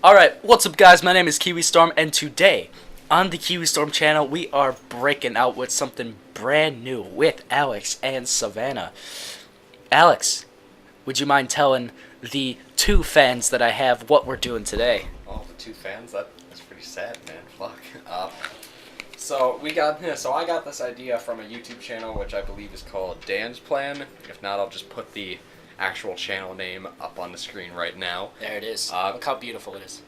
Alright, what's up guys, my name is Kiwistorm, and today, on the Kiwistorm channel, we are breaking out with something brand new with Alex and Savannah. Alex, would you mind telling the two fans that I have what we're doing today? Oh, the two fans? That's pretty sad, man. Fuck. So I got this idea from a YouTube channel which I believe is called DanPlan. If not, I'll just put the actual channel name up on the screen right now. There it is. Look how beautiful it is.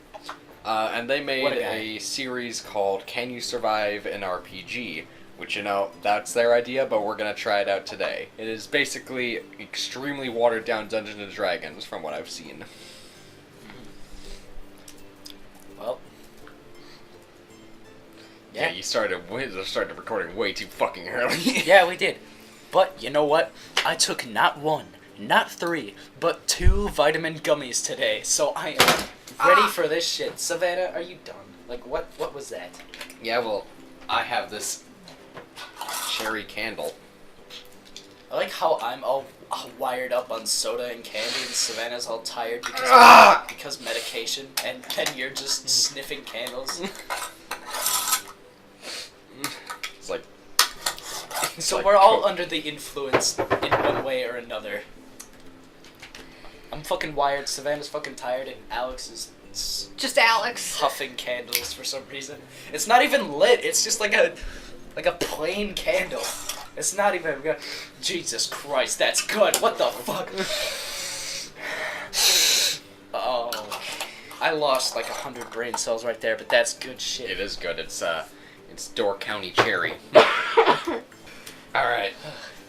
And they made a series called Can You Survive an RPG? Which, that's their idea, but we're going to try it out today. It is basically extremely watered down Dungeons & Dragons from what I've seen. Well. Yeah, you started recording way too fucking early. Yeah, we did. But, you know what? I took not one, not three, but 2 vitamin gummies today, so I am ready for this shit. Savannah, are you done? Like, what was that? Yeah, well, I have this cherry candle. I like how I'm all wired up on soda and candy, and Savannah's all tired because medication, and then you're just sniffing candles. It's like... So we're all under the influence in one way or another. I'm fucking wired, Savannah's fucking tired, and Alex is just Alex puffing candles for some reason. It's not even lit, it's just like a plain candle. It's not even good. Jesus Christ, that's good. What the fuck? Oh, I lost like 100 brain cells right there, but that's good shit. It is good. It's Door County cherry. Alright.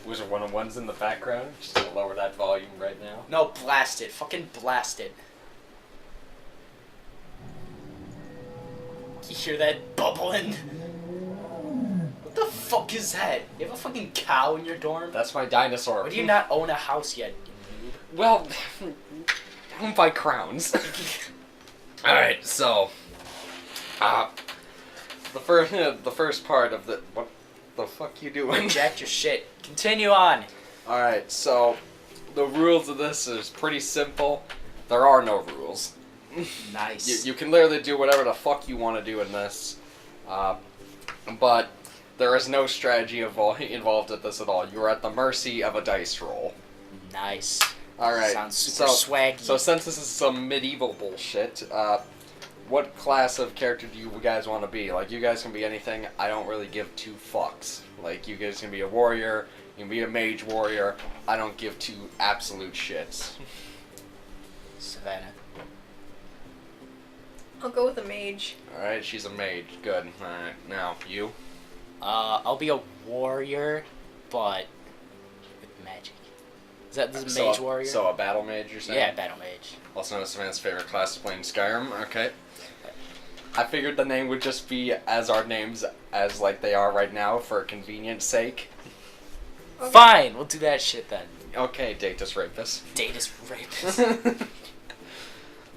Was there one of ones in the background? Just gonna lower that volume right now. No, blast it. Fucking blast it. You hear that bubbling? What the fuck is that? You have a fucking cow in your dorm? That's my dinosaur. Why do you not own a house yet? Well, I don't buy crowns. Alright, so... The first part of the... What the fuck you doing? Jack your shit. Continue on. Alright, so the rules of this is pretty simple. There are no rules. Nice. You can literally do whatever the fuck you want to do in this. But there is no strategy involved with this at all. You are at the mercy of a dice roll. Nice. Alright. Sounds super swaggy. So since this is some medieval bullshit, what class of character do you guys want to be? Like, you guys can be anything. I don't really give 2 fucks. Like, you guys can be a warrior, you can be a mage warrior. I don't give 2 absolute shits. Savannah. I'll go with a mage. Alright, she's a mage. Good. Alright, now, you? I'll be a warrior, but with magic. This is mage warrior? So a battle mage, you're saying? Yeah, battle mage. Also known as Savannah's favorite class is playing Skyrim. Okay. I figured the name would just be as our names as like they are right now for convenience sake. Okay. Fine, we'll do that shit then. Okay, Datus Rapist. Datus Rapist.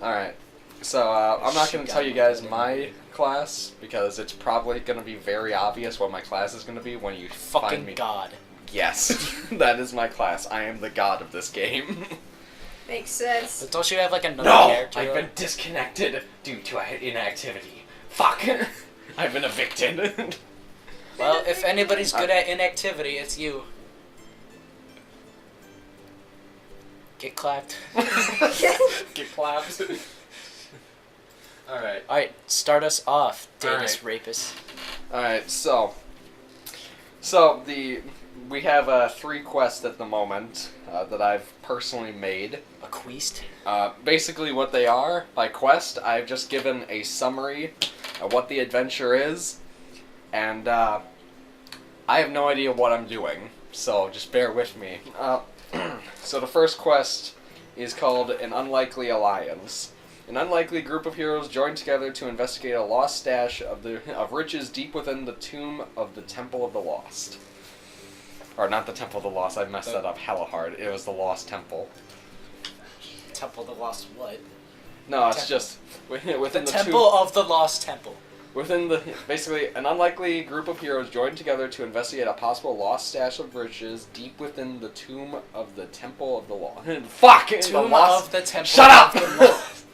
Alright. So, I'm not going to tell you guys my class, because it's probably going to be very obvious what my class is going to be when you find me. Fucking god. Yes, that is my class. I am the god of this game. Makes sense. But don't you have like another character? I've been disconnected due to inactivity. Fuck! I've been evicted. Well, if anybody's good at inactivity, it's you. Get clapped. Get clapped. Alright. Alright, start us off, Datus Alright. Rapist. Alright, so we have 3 quests at the moment that I've personally made. A quest? Basically what they are, by quest, I've just given a summary of what the adventure is, and I have no idea what I'm doing, so just bear with me. So the first quest is called An Unlikely Alliance. An unlikely group of heroes join together to investigate a lost stash of riches deep within the tomb of the Temple of the Lost. Or not the Temple of the Lost, I messed that up hella hard. It was the Lost Temple. Temple of the Lost what? No, it's just within the Temple of the Lost Temple. Basically, an unlikely group of heroes join together to investigate a possible lost stash of riches deep within the tomb of the Temple of the Lost. Fuck! Tomb of the Temple. Shut up! Of the Lost.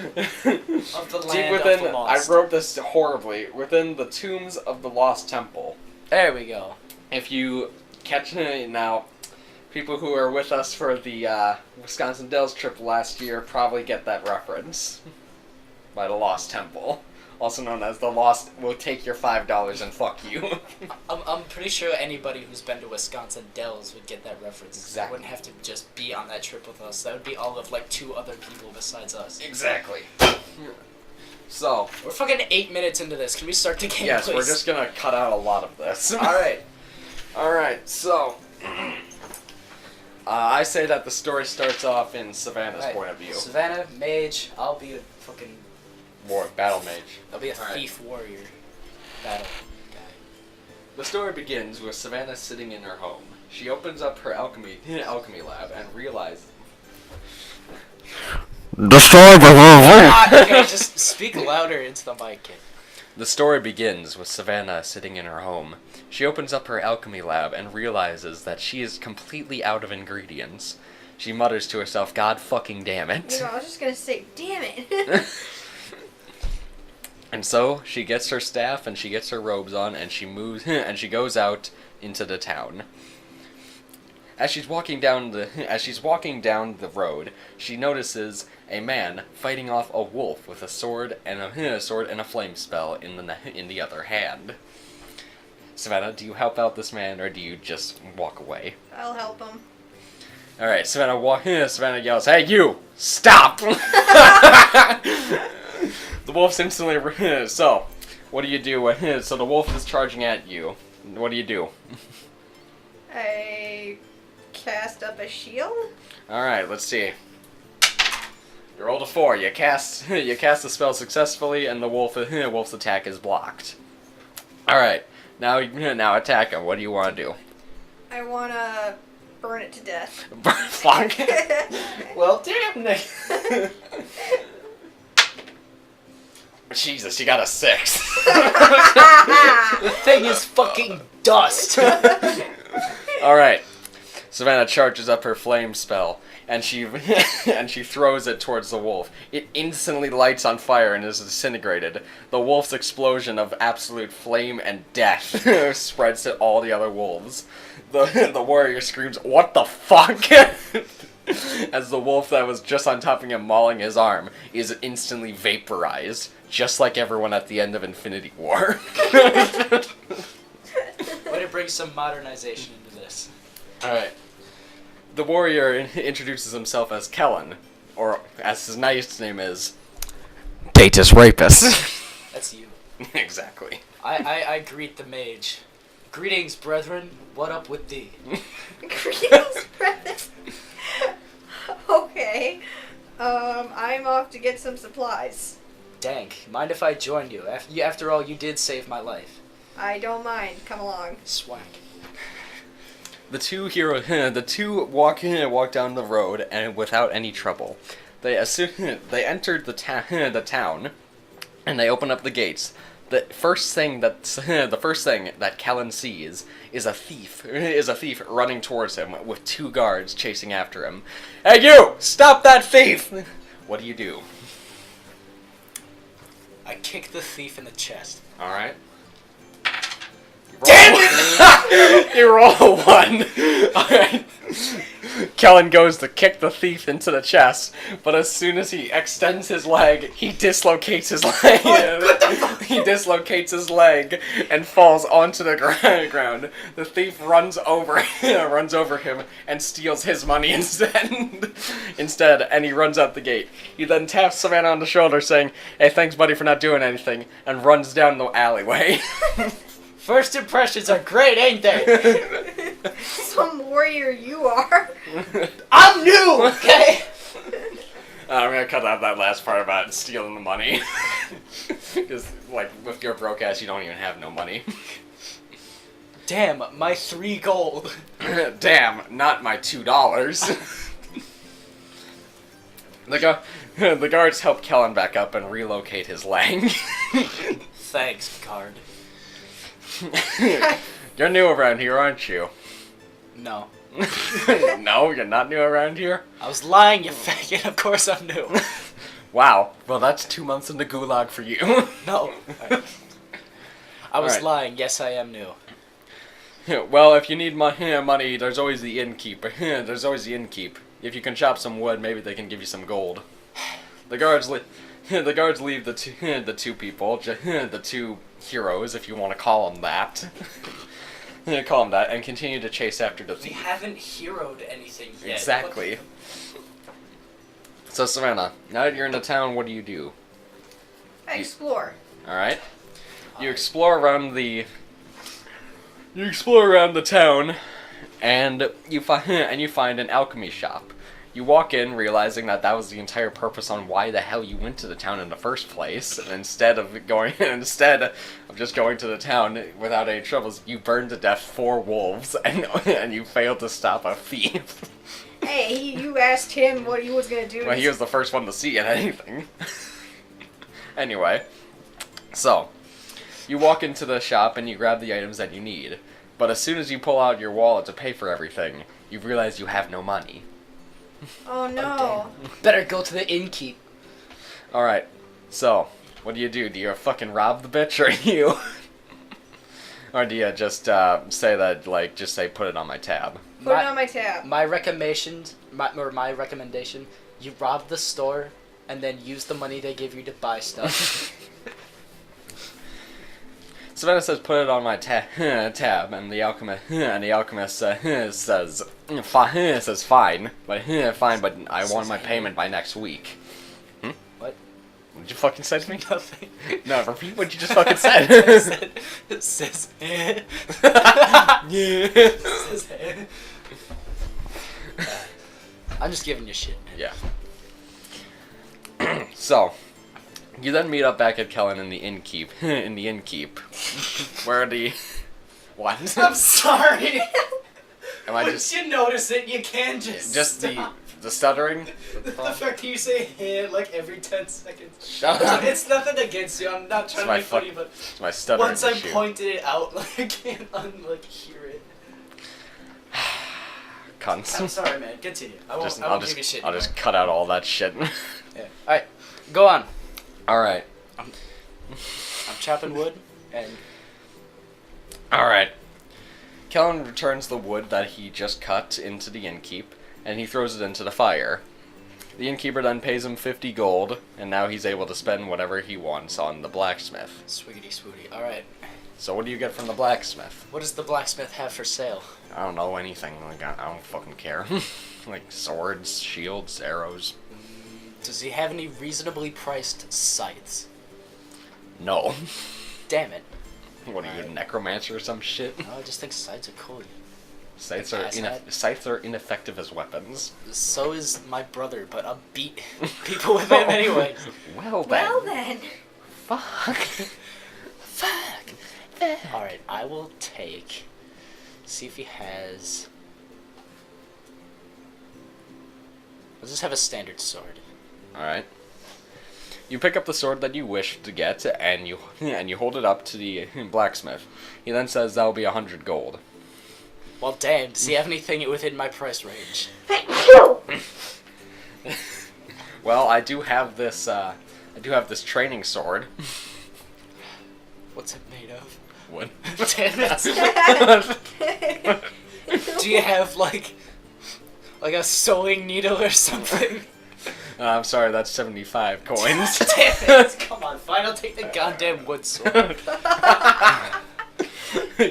Of the Deep land within, of the lost. I wrote this horribly, within the tombs of the lost temple. There we go. If you catch now, people who are with us for the Wisconsin Dells trip last year probably get that reference. By the Lost Temple. Also known as the Lost will take your $5 and fuck you. I'm pretty sure anybody who's been to Wisconsin Dells would get that reference. Exactly. They wouldn't have to just be on that trip with us. That would be all of like 2 other people besides us. Exactly. So. We're fucking 8 minutes into this. Can we start the game, Yes, please? we're just gonna cut out a lot of this. Alright. Alright, so. I say that the story starts off in Savannah's Right. point of view. Savannah, mage, I'll be a fucking... Battle mage. I'll be a Alright. thief warrior. Battle guy. The story begins with Savannah sitting in her home. She opens up her alchemy lab and realizes... Okay, just speak louder into the mic, kid. The story begins with Savannah sitting in her home. She opens up her alchemy lab and realizes that she is completely out of ingredients. She mutters to herself, "God fucking damn it." You know, I was just gonna say, damn it. And so she gets her staff and she gets her robes on and she moves and she goes out into the town. As she's walking down the road, she notices a man fighting off a wolf with a sword and a flame spell in the other hand. Savannah, do you help out this man or do you just walk away? I'll help him. All right, Savannah yells, "Hey, you! Stop!" The wolf's instantly... So, what do you do? So the wolf is charging at you. What do you do? I cast up a shield? Alright, let's see. You rolled a 4. You cast the spell successfully, and the wolf's attack is blocked. Alright, now attack him. What do you want to do? I wanna burn it to death. Fuck. Well, damn, Nick. Jesus, you got a 6. The thing is fucking dust. Alright. Savannah charges up her flame spell, and she throws it towards the wolf. It instantly lights on fire and is disintegrated. The wolf's explosion of absolute flame and death spreads to all the other wolves. The warrior screams, "What the fuck?" As the wolf that was just on top of him mauling his arm is instantly vaporized, just like everyone at the end of Infinity War. Way to bring some modernization into this. Alright. The warrior introduces himself as Kellen, or as his nice name is... Datus Rapist. That's you. Exactly. I greet the mage. Greetings, brethren. What up with thee? Greetings, brother. Okay. I'm off to get some supplies. Dank. Mind if I join you? After all, you did save my life. I don't mind. Come along. Swag. The two walk down the road and without any trouble. They entered the town, and they open up the gates. The first thing that Kellen sees is a thief running towards him with 2 guards chasing after him. "Hey, you! Stop that thief!" What do you do? I kick the thief in the chest. All right. Damn it! You roll a 1. Alright. Kellen goes to kick the thief into the chest, but as soon as he extends his leg, he dislocates his leg. He dislocates his leg and falls onto the ground. The thief runs over him and steals his money instead, and he runs out the gate. He then taps Savannah on the shoulder saying, "Hey, thanks buddy for not doing anything," and runs down the alleyway. First impressions are great, ain't they? Some warrior you are. I'm new, okay? I'm gonna cut out that last part about stealing the money. Because, like, with your broke ass, you don't even have no money. Damn, my 3 gold. Damn, not my $2. The guards help Kellen back up and relocate his leg. Thanks, guard. You're new around here, aren't you? No. No, you're not new around here? I was lying, you faggot. Of course I'm new. Wow. Well, that's 2 months in the gulag for you. No. I was Alright. lying. Yes, I am new. Well, if you need money, there's always the innkeep. There's always the innkeep. If you can chop some wood, maybe they can give you some gold. The guards leave the two people, the two heroes, if you want to call them that. Call them that, and continue to chase after the We thief. haven't heroed anything yet. Exactly. So, Savannah, now that you're in the town, what do you do? I explore. Alright? You explore around the town, and you find an alchemy shop. You walk in, realizing that was the entire purpose on why the hell you went to the town in the first place. And instead of just going to the town without any troubles, you burned to death 4 wolves, and you failed to stop a thief. Hey, you asked him what he was gonna do. Well, he was the first one to see anything. Anyway, so you walk into the shop and you grab the items that you need. But as soon as you pull out your wallet to pay for everything, you realize you have no money. Oh no. Better go to the innkeep. Alright, so, what do? Do you fucking rob the bitch, or do you... or do you just say that, like, just say put it on my tab? Put it on my tab. My recommendation, you rob the store and then use the money they give you to buy stuff. Savannah says put it on my tab, and the alchemist says fine, but I want my payment by next week. What? What did you fucking say to me? Nothing. No, repeat what you just fucking said. It says. I'm just giving you shit. Yeah. So, you then meet up back at Kellen in the innkeep. Where the... What? I'm sorry. Am I Once you notice it, you can just stop. the stuttering? The fact that you say like every 10 seconds. Shut up. It's nothing against you. I'm not trying to be funny, but It's my stuttering once I issue. pointed it out, like I can't hear it. Cunts. I'm sorry, man. Continue. I won't give you shit. I'll just cut out all that shit. Yeah. All right, go on. Alright. I'm chopping wood, and Alright. Kellen returns the wood that he just cut into the innkeep, and he throws it into the fire. The innkeeper then pays him 50 gold, and now he's able to spend whatever he wants on the blacksmith. swiggity swooty. All right. So what do you get from the blacksmith? What does the blacksmith have for sale? I don't know, anything. Like, I don't fucking care. Like swords, shields, arrows. Does he have any reasonably priced scythes? No. Damn it. What are you, a necromancer or some shit? No, I just think scythes are cool. Scythes Asshat. scythes are ineffective as weapons. So is my brother, but I'll beat people with him anyway. Well then. Well then. Fuck. Fuck. Alright, I will take... See if he has... Let's just have a standard sword. Alright. You pick up the sword that you wish to get, and you hold it up to the blacksmith. He then says that'll be 100 gold. Well, damn, does he have anything within my price range? Thank you. Well, I do have this training sword. What's it made of? Wood. Damn it. Do you have, like a sewing needle or something? I'm sorry, that's 75 coins. Damn it! Come on, fine, I'll take the goddamn wood sword.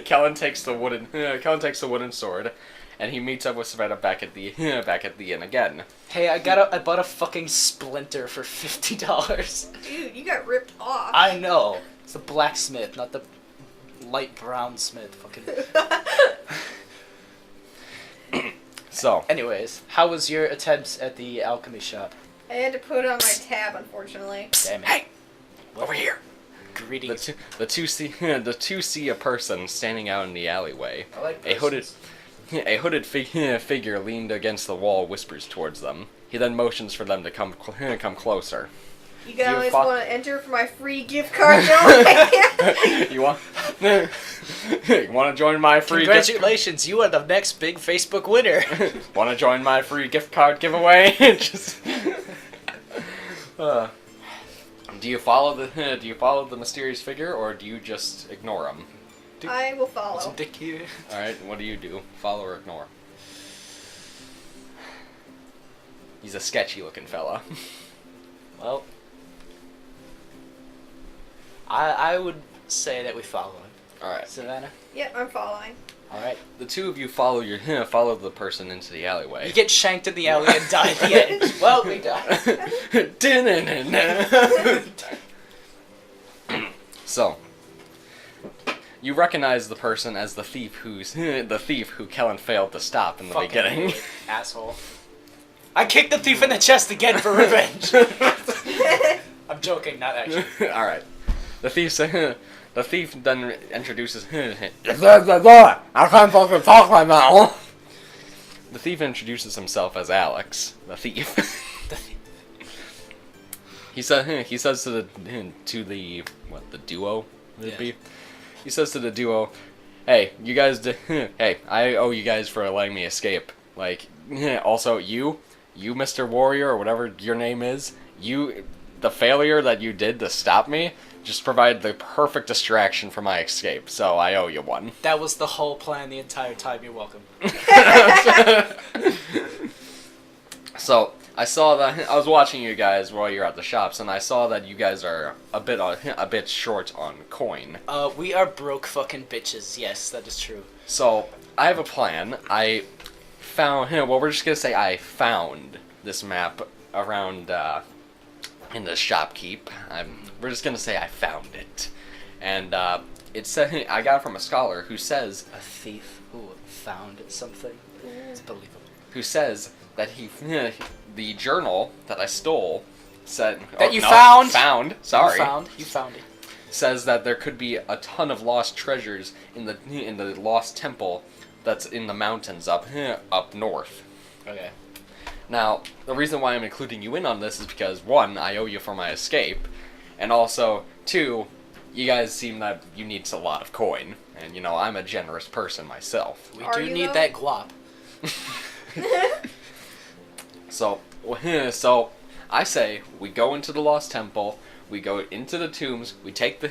Kellen takes the wooden sword, and he meets up with Savannah back at the inn again. Hey, I bought a fucking splinter for $50. Dude, you got ripped off. I know. It's the blacksmith, not the light brown smith. Fucking. So, Anyways, how was your attempts at the alchemy shop? I had to put it on my tab, unfortunately. Damn it. hey, What? over here. Greetings. The two see a person standing out in the alleyway. I like A hooded figure leaned against the wall whispers towards them. He then motions for them to come closer. You guys fuck- want to enter for my free gift card, don't You want to join my free Congratulations, you are the next big Facebook winner. Want to join my free gift card giveaway? Just Do you follow the mysterious figure, or do you just ignore him? I will follow. Some dick here. All right, what do you do? Follow or ignore? He's a sketchy-looking fella. Well, I would say that we follow him. All right. Savannah? Yep, I'm following. All right. The two of you follow the person into the alleyway. You get shanked in the alley and die at the end. Well, we die. So, you recognize the person as the thief who Kellen failed to stop in the Fucking beginning. asshole. I kicked the thief in the chest again for revenge. I'm joking, not actually. All right. The thief then introduces. I can't fucking talk right now. The thief introduces himself as Alex, the thief. He says to the duo would it be? He says to the duo, "Hey, you guys hey, I owe you guys for letting me escape. Like, also you Mr. Warrior or whatever your name is, the failure that you did to stop me just provided the perfect distraction for my escape. So I owe you one." That was the whole plan the entire time. You're welcome. So I saw that I was watching you guys while you're at the shops, and I saw that you guys are a bit short on coin. We are broke fucking bitches. Yes, that is true. So I have a plan. I found. Well, we're just gonna say I found this map around in the shopkeep. We're just gonna say I found it, and it said I got it from a scholar who says A thief who found something. It's believable. who says that the journal that I stole said That you found? Sorry. You found it. Says that there could be a ton of lost treasures in the lost temple that's in the mountains up north. Okay. Now, the reason why I'm including you in on this is because, one, I owe you for my escape, and also, two, you guys seem that you need a lot of coin, and, I'm a generous person myself. We Are do you, need though? that guap. So I say we go into the lost temple, we go into the tombs, we take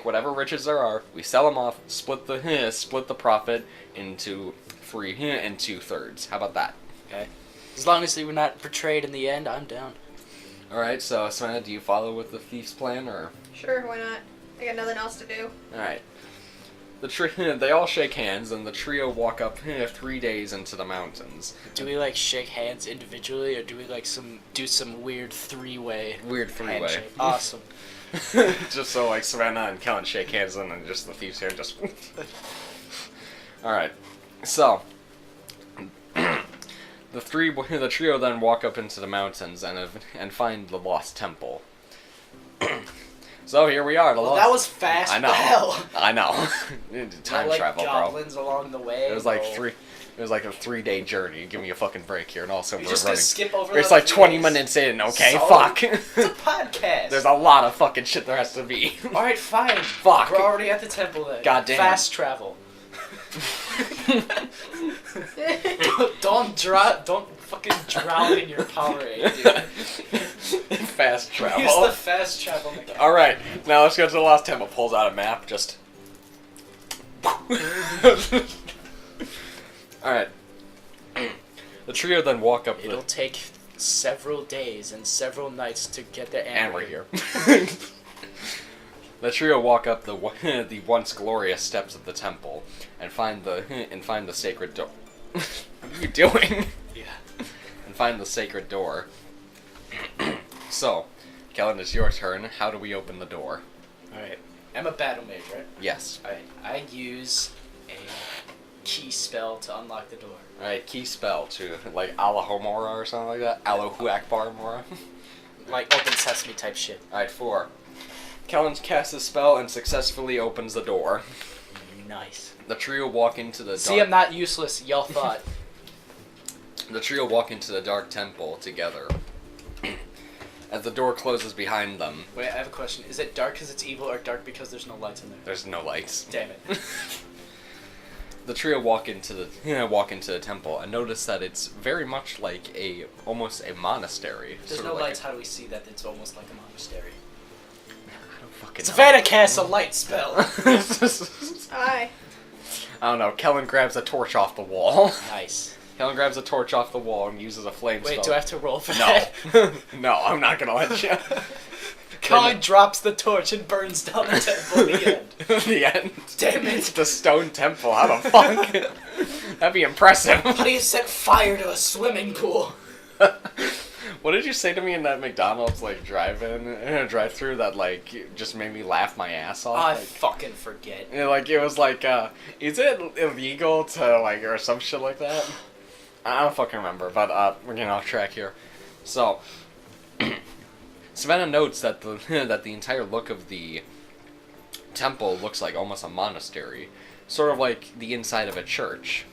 whatever riches there are, we sell them off, split the profit into 2/3. How about that? Okay. As long as they were not betrayed in the end, I'm down. All right. So Savannah, do you follow with the thief's plan, or? Sure, why not? I got nothing else to do. All right. They all shake hands, and the trio walk up 3 days into the mountains. Do we shake hands individually, or do we do some weird three-way? Weird three-way. handshake? Awesome. Just so Savannah and Kellen shake hands, and then just the thief's here just. All right. So the trio then walk up into the mountains and find the lost temple. So here we are. That was fast. I know. The hell? I know. Time Not travel, bro. goblins along the way. It was like a 3-day journey. Give me a fucking break here, and also You're we're just running. gonna skip over. It's the like 20 days? minutes in. Okay, So? fuck. It's a podcast. There's a lot of fucking shit there has to be. All right, fine. Fuck. We're already at the temple then. Goddamn. Fast travel. Don't fucking drown in your Powerade, dude. Fast travel. Use the fast travel mechanic. All right, now let's go to the lost temple. Pulls out a map. Just. All right. The trio then walk up. It'll take several days and several nights to get there, And we're here. The trio walk up the once glorious steps of the temple and find the sacred door. What are you doing? Yeah. And find the sacred door. So, Kellen, it's your turn. How do we open the door? Alright. I'm a battle mage, right? Yes. Alright. I use a key spell to unlock the door. Alright, key spell to, like, Allahomora or something like that? Allahu Akbar Mora? Like open sesame type shit. Alright, 4. Kellen casts a spell and successfully opens the door. Nice. The trio walk into the See, I'm not useless, y'all thought. The trio walk into the dark temple together. As the door closes behind them, Wait, I have a question. Is it dark because it's evil or dark because there's no lights in there? there's no lights. Damn it. the trio walk into the temple and notice that it's very much like almost a monastery. There's sort no of like lights. How do we see that it's almost like a monastery? I don't fucking know. Savannah casts a light spell. Hi. I don't know. Kellen grabs a torch off the wall. Nice. Kellen grabs a torch off the wall and uses a flame spell. Wait, do I have to roll for No. that? No, I'm not gonna let you. Colin drops the torch and burns down the temple at the end. The end. Damn it. The stone temple. How the fuck? That'd be impressive. How do you set fire to a swimming pool? What did you say to me in that McDonald's like drive-through that like just made me laugh my ass off? I Like, fucking forget. like it was like, is it illegal to like or some shit like that? I don't fucking remember, but we're getting off track here. So, Savannah notes that the entire look of the temple looks like almost a monastery, sort of like the inside of a church.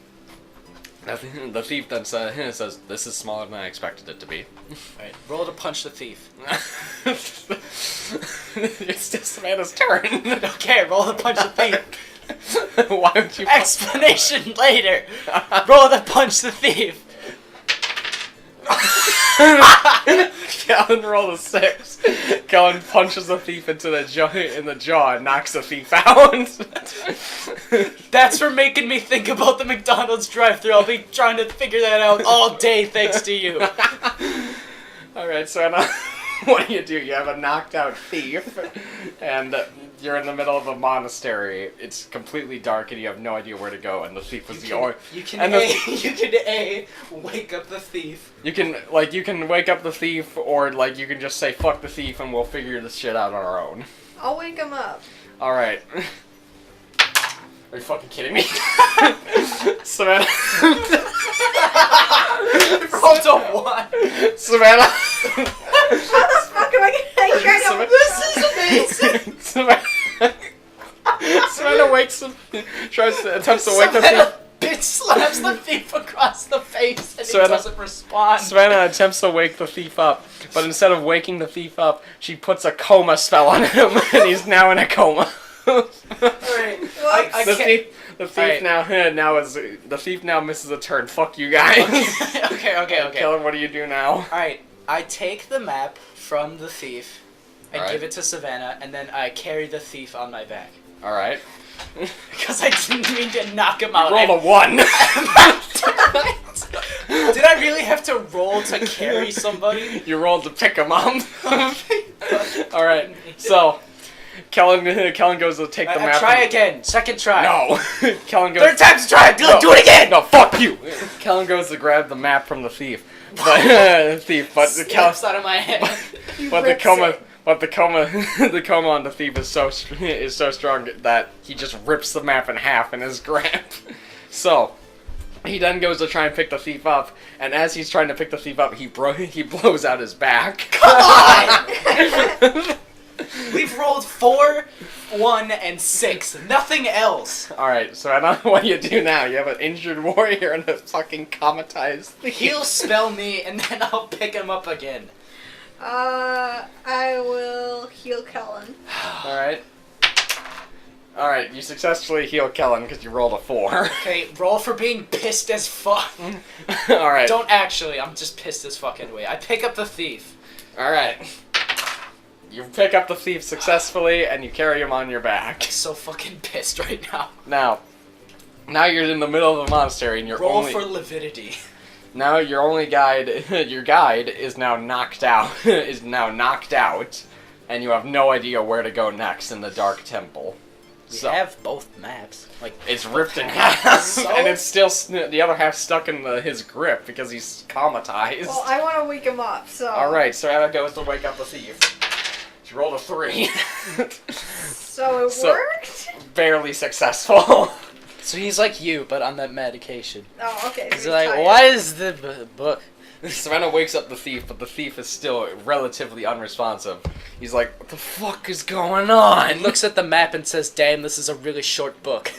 The thief then says, "This is smaller than I expected it to be." Alright, roll to punch the thief. It's just Savannah's turn. Okay, roll to punch the thief. Why would you? Explanation later. Roll to punch the thief. Kellen rolled a 6. Kellen punches the thief in the jaw and knocks the thief out. That's for making me think about the McDonald's drive-thru. I'll be trying to figure that out all day thanks to you. Alright, so what do? You have a knocked out thief, and you're in the middle of a monastery. It's completely dark, and you have no idea where to go. And the thief was You can wake up the thief. You can wake up the thief, or like you can just say fuck the thief, and we'll figure this shit out on our own. I'll wake him up. All right. Are you fucking kidding me? Savannah. Rolled a 1. Savannah. How the fuck am I gonna try to... This is amazing. Savannah attempts to wake the thief. Bitch slaps the thief across the face and Savannah- he doesn't respond. Savannah attempts to wake the thief up, but instead of waking the thief up, she puts a coma spell on him, and he's now in a coma. Alright, I The can't... thief now misses a turn. Fuck you guys. Okay. Kellen, what do you do now? Alright, I take the map from the thief, I Alright. give it to Savannah, and then I carry the thief on my back. All right. Because I didn't mean to knock him out. Roll a 1. Did I really have to roll to carry somebody? You rolled to pick him up. All right. So, Kellen goes to take the map. Try again. Second try. No. Kellen goes. Third time's a try. No. Do it again. No, fuck you. Kellen goes to grab the map from the thief, but the Slips out of my hand. the coma on the thief is so strong that he just rips the map in half in his grip. So, he then goes to try and pick the thief up, and as he's trying to pick the thief up, he blows out his back. Come on! We've rolled 4, 1, and 6. Nothing else. Alright, so I don't know what you do now. You have an injured warrior and a fucking comatized thief. He'll spell me, and then I'll pick him up again. I will heal Kellen. Alright. Alright, you successfully heal Kellen because you rolled a 4. Okay, roll for being pissed as fuck. Alright. Don't actually, I'm just pissed as fuck anyway. I pick up the thief. Alright. You pick up the thief successfully and you carry him on your back. I'm so fucking pissed right now. Now you're in the middle of a monastery and you're Roll only... for lividity. Now your only guide, your guide is now knocked out, and you have no idea where to go next in the dark temple. We have both maps. Like It's ripped in half, So? and it's still the other half stuck in his grip because he's comatized. Well, I want to wake him up, so... Alright, so Anna goes to wake up the thief. She rolled a 3. So it worked? Barely successful. So he's like you, but on that medication. Oh, okay. He's so like, tired. what is the book? Savannah wakes up the thief, but the thief is still relatively unresponsive. He's like, what the fuck is going on? And looks at the map and says, damn, this is a really short book.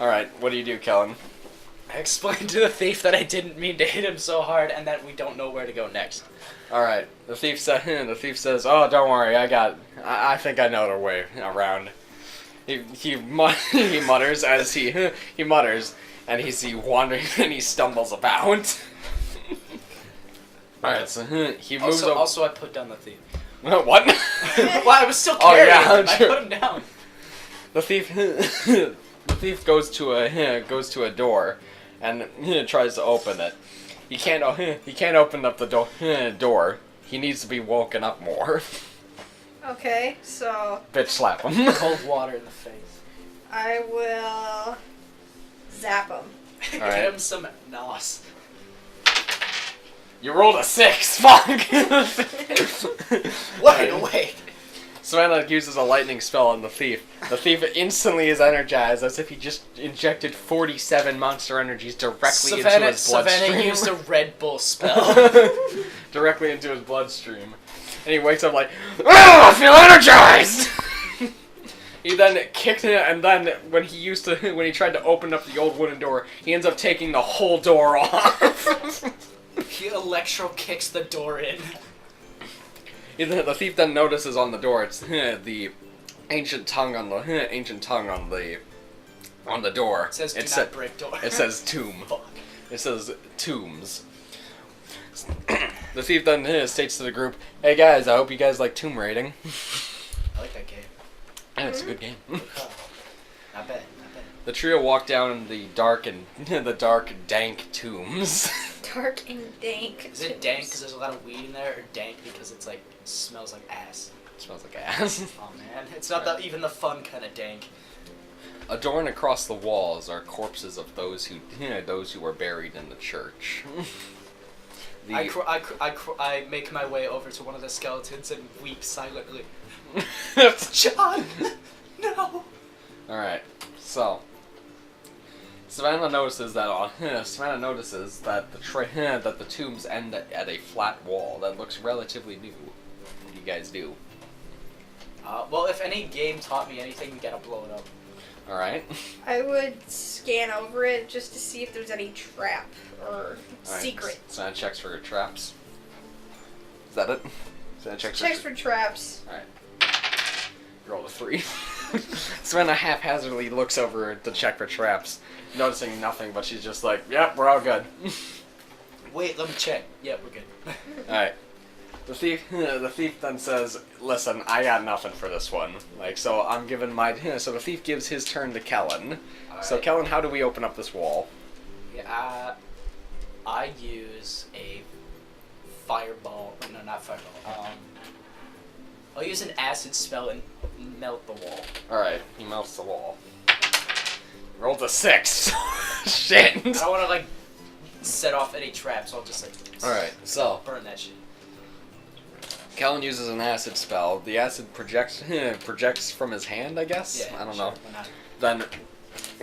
Alright, what do you do, Kellen? I explained to the thief that I didn't mean to hit him so hard and that we don't know where to go next. Alright, the thief says, oh, don't worry, I think I know the way around. he mutters as he mutters, and he's wandering and he stumbles about. Alright, so he moves over. Also, I put down the thief. What? Well, I was still Oh, carrying yeah, him. I true. put him down. The thief goes to a door, and tries to open it. He can't open up the door. He needs to be woken up more. Okay, so Bitch, slap him. Cold water in the face. I will zap him. Get Alright. him some nos. You rolled a 6. Fuck. Wait. Savannah uses a lightning spell on the thief. The thief instantly is energized, as if he just injected 47 monster energies directly into his bloodstream. Savannah used a Red Bull spell. Directly into his bloodstream. And he wakes up like, oh, I feel energized! He then kicked it, and then when he tried to open up the old wooden door, he ends up taking the whole door off. He electro kicks the door in. The thief then notices on the door it's the ancient tongue on the door. It says, "Do It not break door." It says tomb. Fuck. It says tombs. The thief then states to the group, "Hey guys, I hope you guys like tomb raiding." I like that game. Yeah, it's a good game. Not bad. The trio walk down the dark, dank tombs. Dark and dank. Is it dank because there's a lot of weed in there, or dank because it's like smells like ass? It smells like ass. Oh man, it's not even the fun kind of dank. Adorned across the walls are corpses of those who were buried in the church. I make my way over to one of the skeletons and weep silently. John, no. All right, so Savannah notices that the tombs end at a flat wall that looks relatively new. What do you guys do? Well, if any game taught me anything, we gotta blow it up. All right. I would scan over it just to see if there's any trap or secret. Savannah checks for traps. Is that it? Savannah Checks for traps. All right. Roll a 3. Savannah haphazardly looks over to check for traps, noticing nothing, but she's just like, "Yep, we're all good." Wait, let me check. Yeah, we're good. All right. The thief then says, "Listen, I got nothing for this one. So I'm giving my." So the thief gives his turn to Kellen. All So right. Kellen, how do we open up this wall? Yeah, I use a fireball. No, not fireball. I'll use an acid spell and melt the wall. All right, he melts the wall. Rolled a 6. Shit. I don't want to like set off any traps. So I'll just like. All right, so burn that shit. Kellen uses an acid spell. The acid projects from his hand, I guess. Yeah, I don't sure, know. why not? Then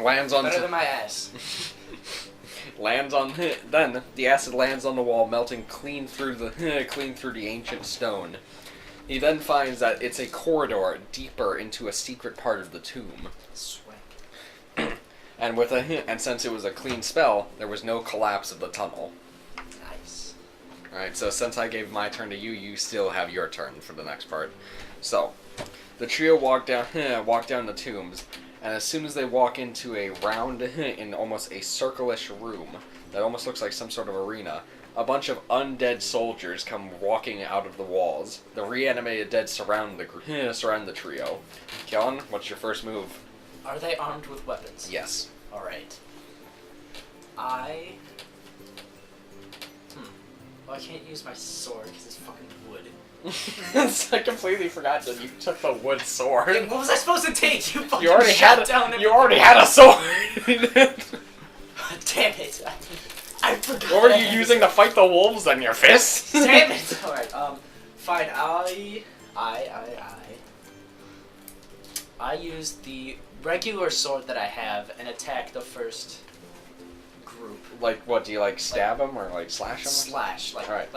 lands on. Better than my ass. Then the acid lands on the wall, melting clean through the ancient stone. He then finds that it's a corridor deeper into a secret part of the tomb. Sweat. And since it was a clean spell, there was no collapse of the tunnel. Nice. Alright, so since I gave my turn to you, you still have your turn for the next part. So, the trio walk down the tombs, and as soon as they walk into a round, in almost a circle-ish room that almost looks like some sort of arena, a bunch of undead soldiers come walking out of the walls. The reanimated dead surround the trio. Kellen, what's your first move? Are they armed with weapons? Yes. All right. Well, I can't use my sword because it's fucking wood. I completely forgot that you took the wood sword. Hey, what was I supposed to take? You fucking You already shot down. You already had a sword. Damn it! I forgot. What were you using to fight the wolves then? Your fists? Damn it! All right. Fine. I use the regular sword that I have and attack the first group. Like what? Do you stab him or slash him? Slash, Alright.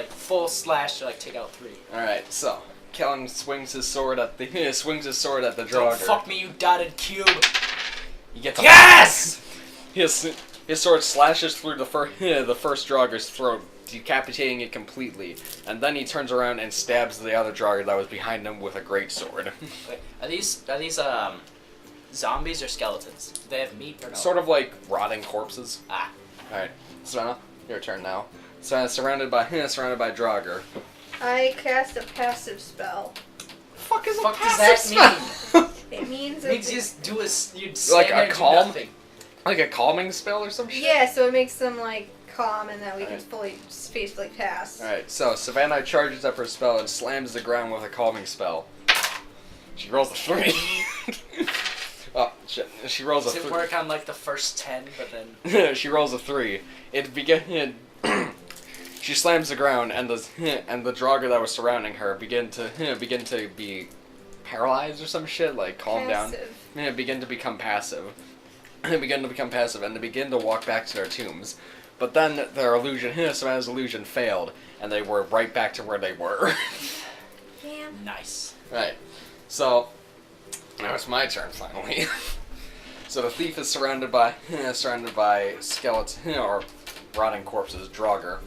full slash to take out 3. All right. So Kellen swings his sword at the Don't Draugr. fuck me, you dotted cube. You get the Yes! His sword slashes through the first Draugr's throat, decapitating it completely. And then he turns around and stabs the other Draugr that was behind him with a greatsword. Wait, are these zombies or skeletons? Do they have meat or no? Sort of like rotting corpses. Ah. Alright, Savannah, your turn now. Savannah, surrounded by Draugr. I cast a passive spell. Fuck is What does that mean? It means It means you'd stand Like there a and do calm? nothing. Like a calming spell or some shit? Yeah, so it makes them like calm, and then we can Alright. fully spacefully pass. Alright, so Savannah charges up her spell and slams the ground with a calming spell. She rolls a 3. Oh, shit. She rolls a Does it 3. work on like the first 10, but then... She rolls a 3. She slams the ground, and the Draugr that was surrounding her begin to be paralyzed or some shit, like calm down. Passive. Begin to become passive. They begin to become passive, and they begin to walk back to their tombs. But then their illusion, Savannah's illusion failed, and they were right back to where they were. Damn. Nice. Right. So now it's my turn finally. So the thief is surrounded by skeletons or rotting corpses, Draugr.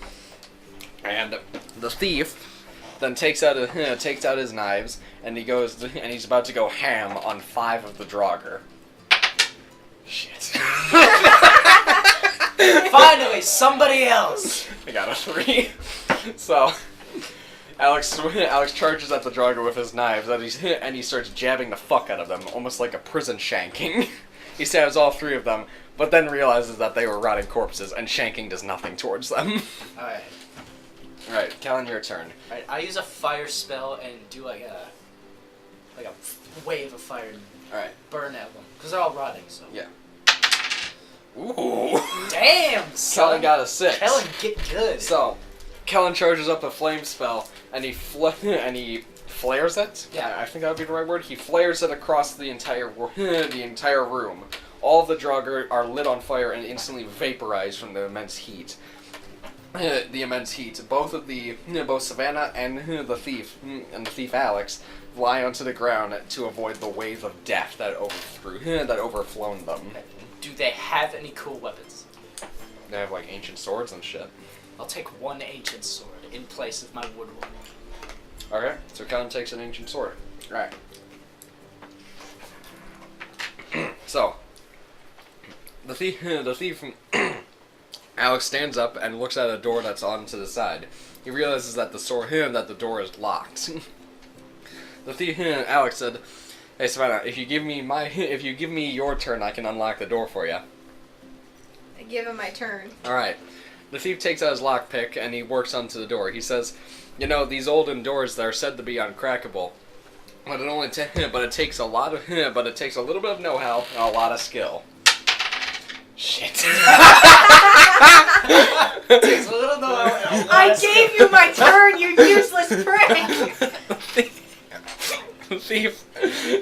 And the thief then takes out his knives, and he's about to go ham on 5 of the Draugr. Shit. Finally, somebody else! I got a 3. So Alex charges at the Draugr with his knives, and he starts jabbing the fuck out of them, almost like a prison shanking. He stabs all 3 of them, but then realizes that they were rotting corpses, and shanking does nothing towards them. Alright. Alright, Callan, your turn. Alright, I use a fire spell and do like a wave of fire and Alright. burn at them. Because they're all rotting, so. Yeah. Ooh. Damn! Callan got a 6. Callan, get good. So, Callan charges up a flame spell, and he flares it? Yeah. I think that would be the right word. He flares it across the entire room. All of the Draugr are lit on fire and instantly vaporized from the immense heat. Both Savannah and the thief Alex lie onto the ground to avoid the wave of death that overflown them. Do they have any cool weapons? They have like ancient swords and shit. I'll take one ancient sword in place of my wood one. Okay, so Callan takes an ancient sword. Right. So, the thief Alex stands up and looks at a door that's on to the side. He realizes that the door is locked. The thief Alex said, "Hey Savannah, if you give me your turn, I can unlock the door for you." I give him my turn. All right. The thief takes out his lockpick and he works onto the door. He says, "You know, these olden doors that are said to be uncrackable, but it takes a little bit of know-how and a lot of skill." Shit. Takes a little know-how. I gave you my turn, you useless prick! The thief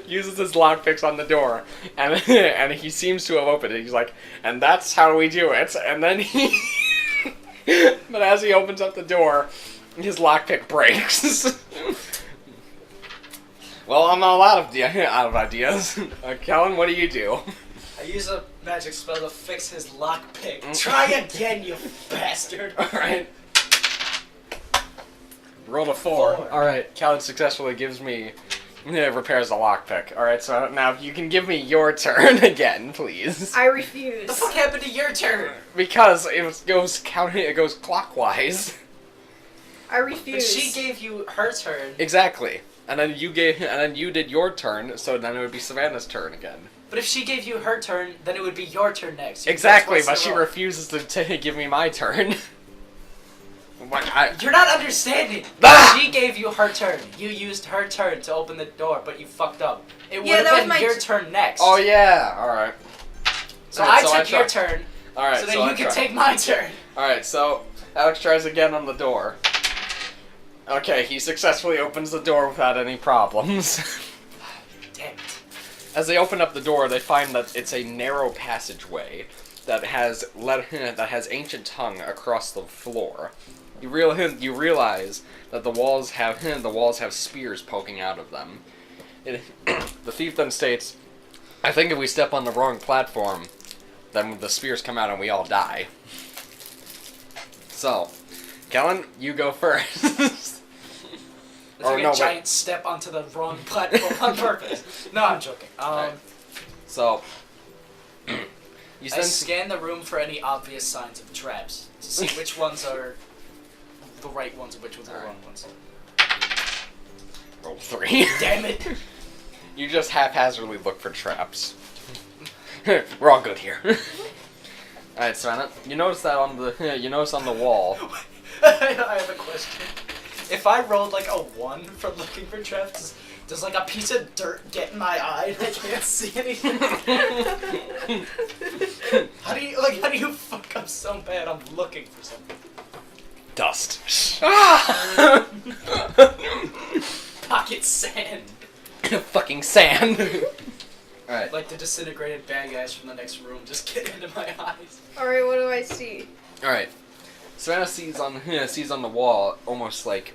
uses his lockpicks on the door, and he seems to have opened it. He's like, "And that's how we do it." And then but as he opens up the door, his lockpick breaks. Well, I'm all out of ideas. Callan, what do you do? I use a magic spell to fix his lockpick. Try again, you bastard! Alright. Rolled a 4. 4. Alright, Callan successfully repairs the lockpick. Alright, so now you can give me your turn again, please. I What refuse. the fuck happened to your turn? Because it goes clockwise. I But refuse. she gave you her turn. Exactly. And then you did your turn, so then it would be Savannah's turn again. But if she gave you her turn, then it would be your turn next. You Exactly, go but twice she in a row. refuses to give me my turn. You're not understanding. Ah! She gave you her turn. You used her turn to open the door, but you fucked up. It would Yeah, that have was been my your turn next. Oh yeah, alright. So Alright, I took your try. turn, Alright, so then so you I can try. take my turn. Alright, so Alex tries again on the door. Okay, he successfully opens the door without any problems. Damn it. As they open up the door, they find that it's a narrow passageway that has ancient tongue across the floor. You realize that the walls have spears poking out of them. The thief then states, "I think if we step on the wrong platform, then the spears come out and we all die." So, Kellen, you go first. It's Or like no, a wait. giant step onto the wrong platform on purpose. No, I'm joking. Alright. So, you I sense scan the room for any obvious signs of traps to see which ones are the right ones and which ones are the wrong ones. roll 3. Damn it! You just haphazardly look for traps. We're all good here. Alright, Savannah, you notice that on the wall. I have a question. If I rolled like a 1 for looking for traps, does like a piece of dirt get in my eye and I can't see anything? How do you fuck up so bad? I'm looking for something. Dust. Pocket sand. Fucking sand. Alright. Like the disintegrated bad guys from the next room just get into my eyes. Alright, what do I see? Alright. Savannah sees on the wall almost like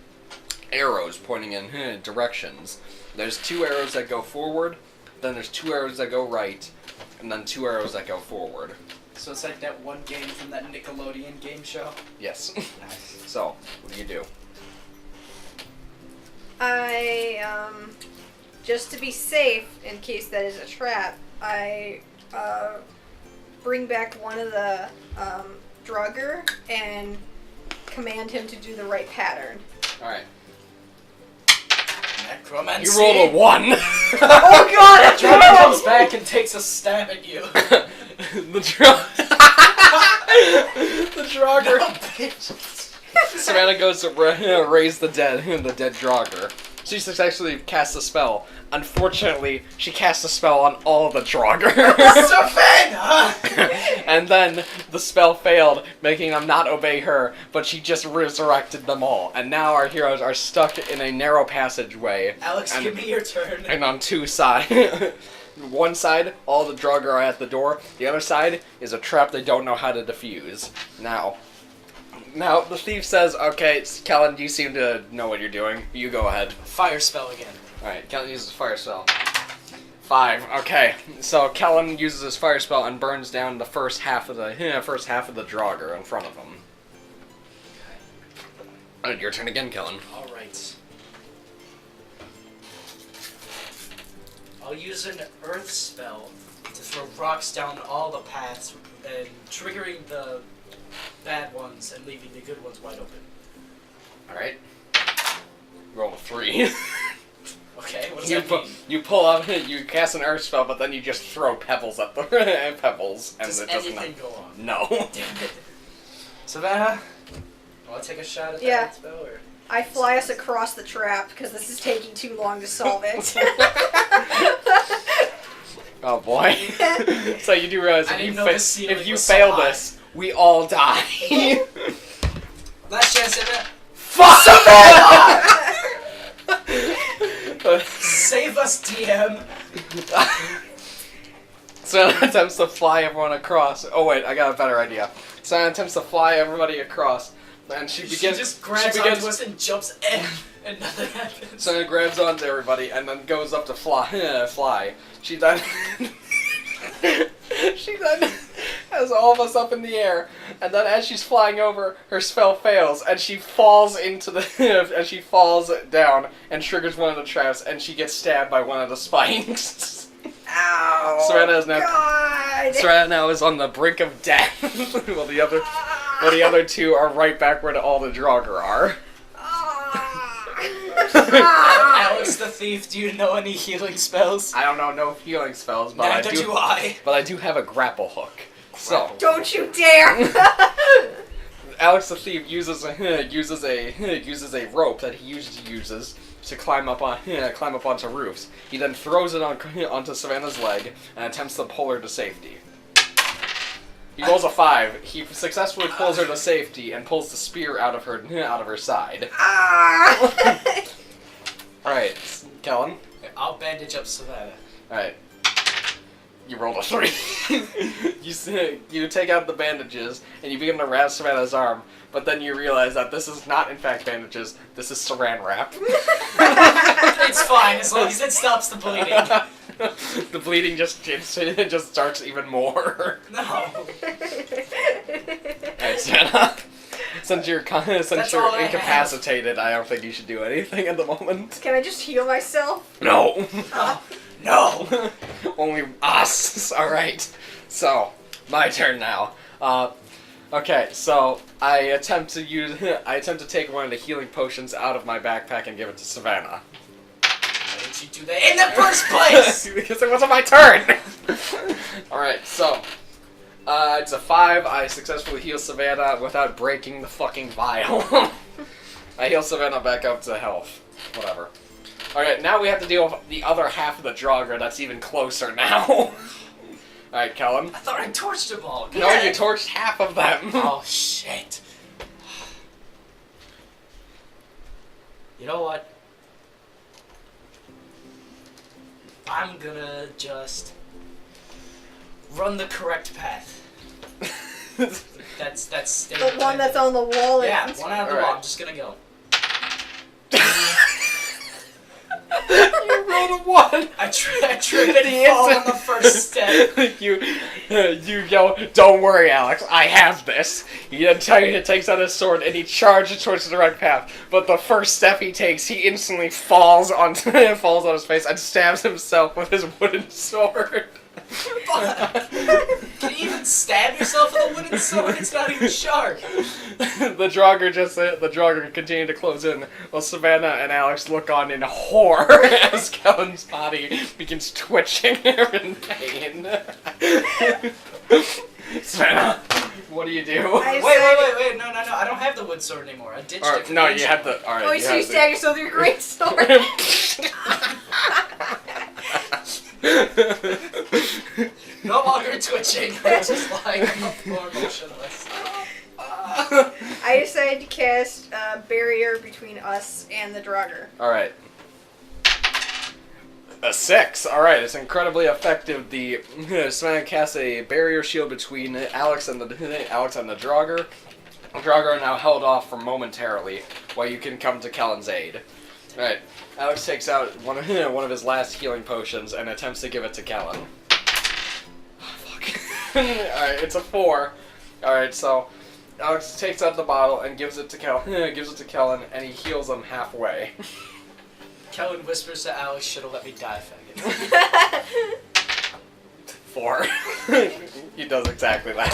arrows pointing in directions. There's 2 arrows that go forward, then there's 2 arrows that go right, and then 2 arrows that go forward. So it's like that one game from that Nickelodeon game show. Yes. Nice. So, what do you do? I, just to be safe, in case that is a trap, I, bring back one of the, Drugger and command him to do the right pattern. Alright. Necromancy. You rolled a 1! Oh god! Dragon comes back and takes a stab at you. The Draugr. No, bitch. Savannah goes to raise the dead Draugr. She successfully casts a spell. Unfortunately, she casts a spell on all the Draugr. Savannah! And then the spell failed, making them not obey her, but she just resurrected them all. And now our heroes are stuck in a narrow passageway. Alex, give me your turn. And on 2 sides. One side, all the Draugr are at the door. The other side is a trap they don't know how to defuse. Now, the thief says, okay, Kellen, you seem to know what you're doing. You go ahead. Fire spell again. Alright, Kellen uses fire spell. 5. Okay, so Kellen uses his fire spell and burns down the first half of the Draugr in front of him. Alright, your turn again, Kellen. Alright. I'll use an earth spell to throw rocks down all the paths and triggering the bad ones and leaving the good ones wide open. Alright. Roll a 3. Okay, what does that mean? You pull up, you cast an earth spell, but then you just throw pebbles at the pebbles, and Does it doesn't. anything go on? No. Damn it. Savannah, want to take a shot at that Yeah. spell? Or? I fly us across the trap because this is taking too long to solve it. Oh boy. So you do realize I didn't know the ceiling if you was so fail high. this, we all die. Last chance, Savannah. Fuck Savannah! Save us, DM. So attempts to fly everyone across. Oh wait, I got a better idea. So attempts to fly everybody across, and she just grabs onto us and jumps in, and nothing happens. So it grabs onto everybody and then goes up to fly. She then has all of us up in the air, and then as she's flying over, her spell fails, and she falls into the and she falls down and triggers one of the traps, and she gets stabbed by one of the spikes. Ow! Savannah now is on the brink of death, while the other 2 are right back where all the Draugr are. Alex the thief, do you know any healing spells? I don't know no healing spells, but Neither do I. But I do have a grapple hook. So Don't you dare! Alex the thief uses a rope that he usually uses to climb up onto roofs. He then throws it onto Savannah's leg and attempts to pull her to safety. He rolls a 5. He successfully pulls her to safety and pulls the spear out of her side. Alright, Kellen. I'll bandage up Savannah. Alright. You rolled a 3. You take out the bandages and you begin to wrap Savannah's arm, but then you realize that this is not in fact bandages, this is saran wrap. It's fine, as long as it stops the bleeding. The bleeding just starts even more. No. Alright, Savannah. since you're That's all I have. incapacitated, I don't think you should do anything at the moment. Can I just heal myself? No. No. Only us. All right. So, my turn now. Okay, so I attempt to take one of the healing potions out of my backpack and give it to Savannah. Why did you do that in the first place? Because it wasn't my turn. All right, so it's a 5. I successfully heal Savannah without breaking the fucking vial. I heal Savannah back up to health. Whatever. All right, now we have to deal with the other half of the Draugr that's even closer now. Alright, Kellen. I thought I torched them all. No, you torched half of them. Oh, shit. You know what? I'm gonna just run the correct path. That's The one that's on the wall. Yeah, one out of the wall. I'm just gonna go. You rolled a 1. I trip and fall on the first step. you yell, "Don't worry, Alex, I have this." He then takes out his sword and he charges towards the direct path. But the first step he takes, he instantly falls on his face and stabs himself with his wooden sword. Can you even stab yourself with a wooden sword? It's not even sharp. The Draugr continue to close in, while Savannah and Alex look on in horror as Kellen's body begins twitching in pain. Savannah, what do you do? Wait, no, I don't have the wood sword anymore. I ditched it. No, you have the. Alright. Oh, so you stab yourself with your great sword? No longer twitching. I'm just lying on the floor motionless. I decided to cast a barrier between us and the Draugr. Alright. A 6. Alright, it's incredibly effective. The Savannah casts a barrier shield between Alex and the Draugr. The Draugr are now held off for momentarily, while you can come to Kellen's aid. Alright, Alex takes out one of his last healing potions and attempts to give it to Kellen. Alright, it's a 4. Alright, so Alex takes out the bottle and gives it to Kellen, and he heals him halfway. Kellen whispers to Alex, "Should've let me die, faggot." 4. He does exactly that.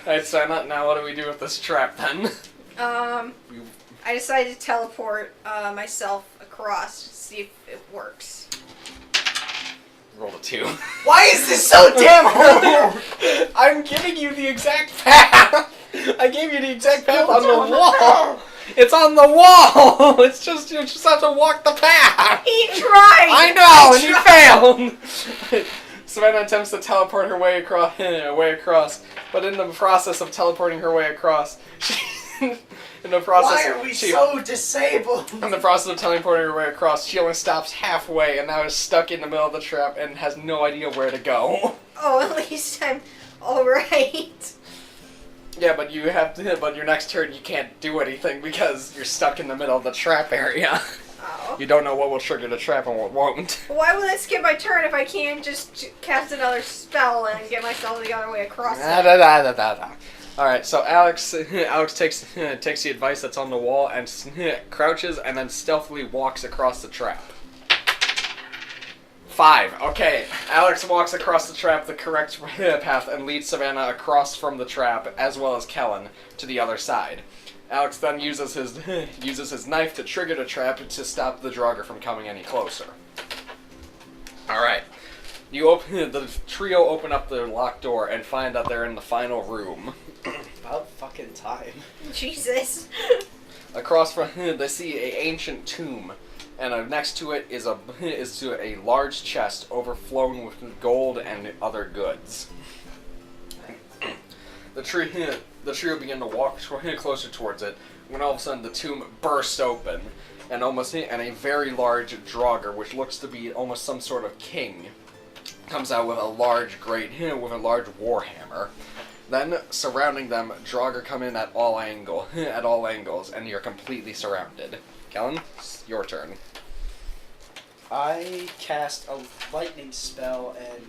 Alright, so now what do we do with this trap then? I decided to teleport myself across to see if it works. Roll a 2. Why is this so damn hard? I'm giving you the exact path! I gave you the exact path on the wall! It's on the wall! It's just, you just have to walk the path! He tried! I know, and he failed! Savannah attempts to teleport her way across, but in the process of teleporting her way across, Why are we so disabled? In the process of teleporting her way across, she only stops halfway and now is stuck in the middle of the trap and has no idea where to go. Oh, at least I'm alright. Yeah, but your next turn you can't do anything because you're stuck in the middle of the trap area. Oh. You don't know what will trigger the trap and what won't. Why would I skip my turn if I can't just cast another spell and get myself the other way across it? Alright, so Alex takes the advice that's on the wall and crouches and then stealthily walks across the trap. 5. Okay, Alex walks across the trap the correct path and leads Savannah across from the trap, as well as Kellen, to the other side. Alex then uses his knife to trigger the trap to stop the Draugr from coming any closer. Alright. The trio open up the locked door and find that they're in the final room. About fucking time. Jesus. Across from they see an ancient tomb, and next to it is a large chest overflowing with gold and other goods. The trio begin to walk closer towards it when all of a sudden the tomb bursts open, and a very large Draugr, which looks to be almost some sort of king, comes out with a large warhammer. Then, surrounding them, Draugr come in at all angles, and you're completely surrounded. Kellen, it's your turn. I cast a lightning spell and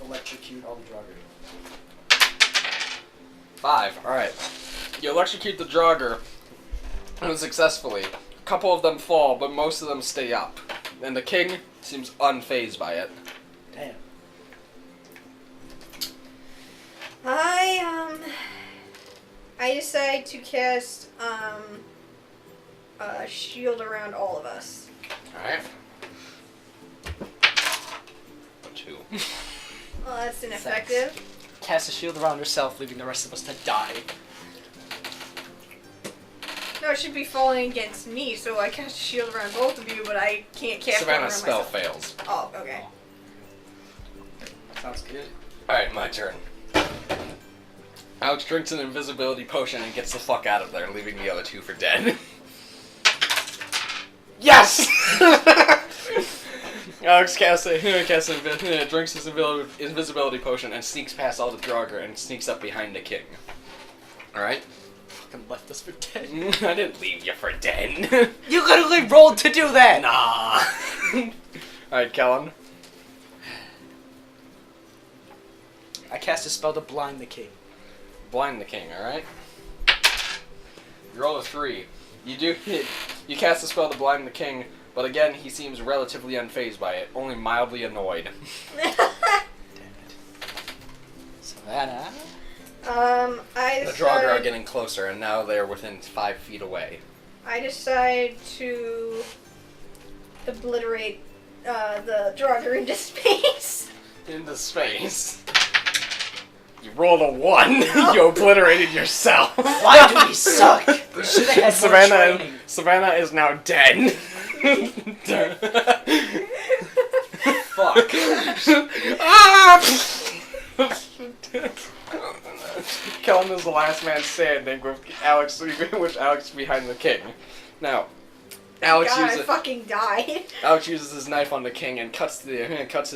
electrocute all the Draugr. 5. Alright. You electrocute the Draugr successfully. A couple of them fall, but most of them stay up. And the king seems unfazed by it. Damn. I decide to cast a shield around all of us. Alright. 2. Well, that's ineffective. Cast a shield around yourself, leaving the rest of us to die. No, it should be falling against me, so I cast a shield around both of you, but I can't cast one around Savannah's spell myself. fails. Oh, okay. Sounds good. Alright, my turn. Alex drinks an invisibility potion and gets the fuck out of there, leaving the other 2 for dead. Yes! Alex drinks his invisibility potion and sneaks past all the Draugr and sneaks up behind the king. Alright? Fucking left us for dead. I didn't leave you for dead. You literally rolled to do that! Nah. Alright, Kellen. I cast a spell to blind the king. Blind the king, alright? You roll a 3. You cast a spell to blind the king, but again, he seems relatively unfazed by it, only mildly annoyed. Damn it. Savannah? I The decide, Draugr are getting closer, and now they're within 5 feet away. I decide to obliterate the Draugr into space. Into space. You rolled a 1. You obliterated yourself. Why do we suck? We should have had more training. Savannah is now dead. Fuck. Kellen is the last man standing with Alex behind the king. Now, Alex God, I uses fucking died. Alex uses his knife on the king and cuts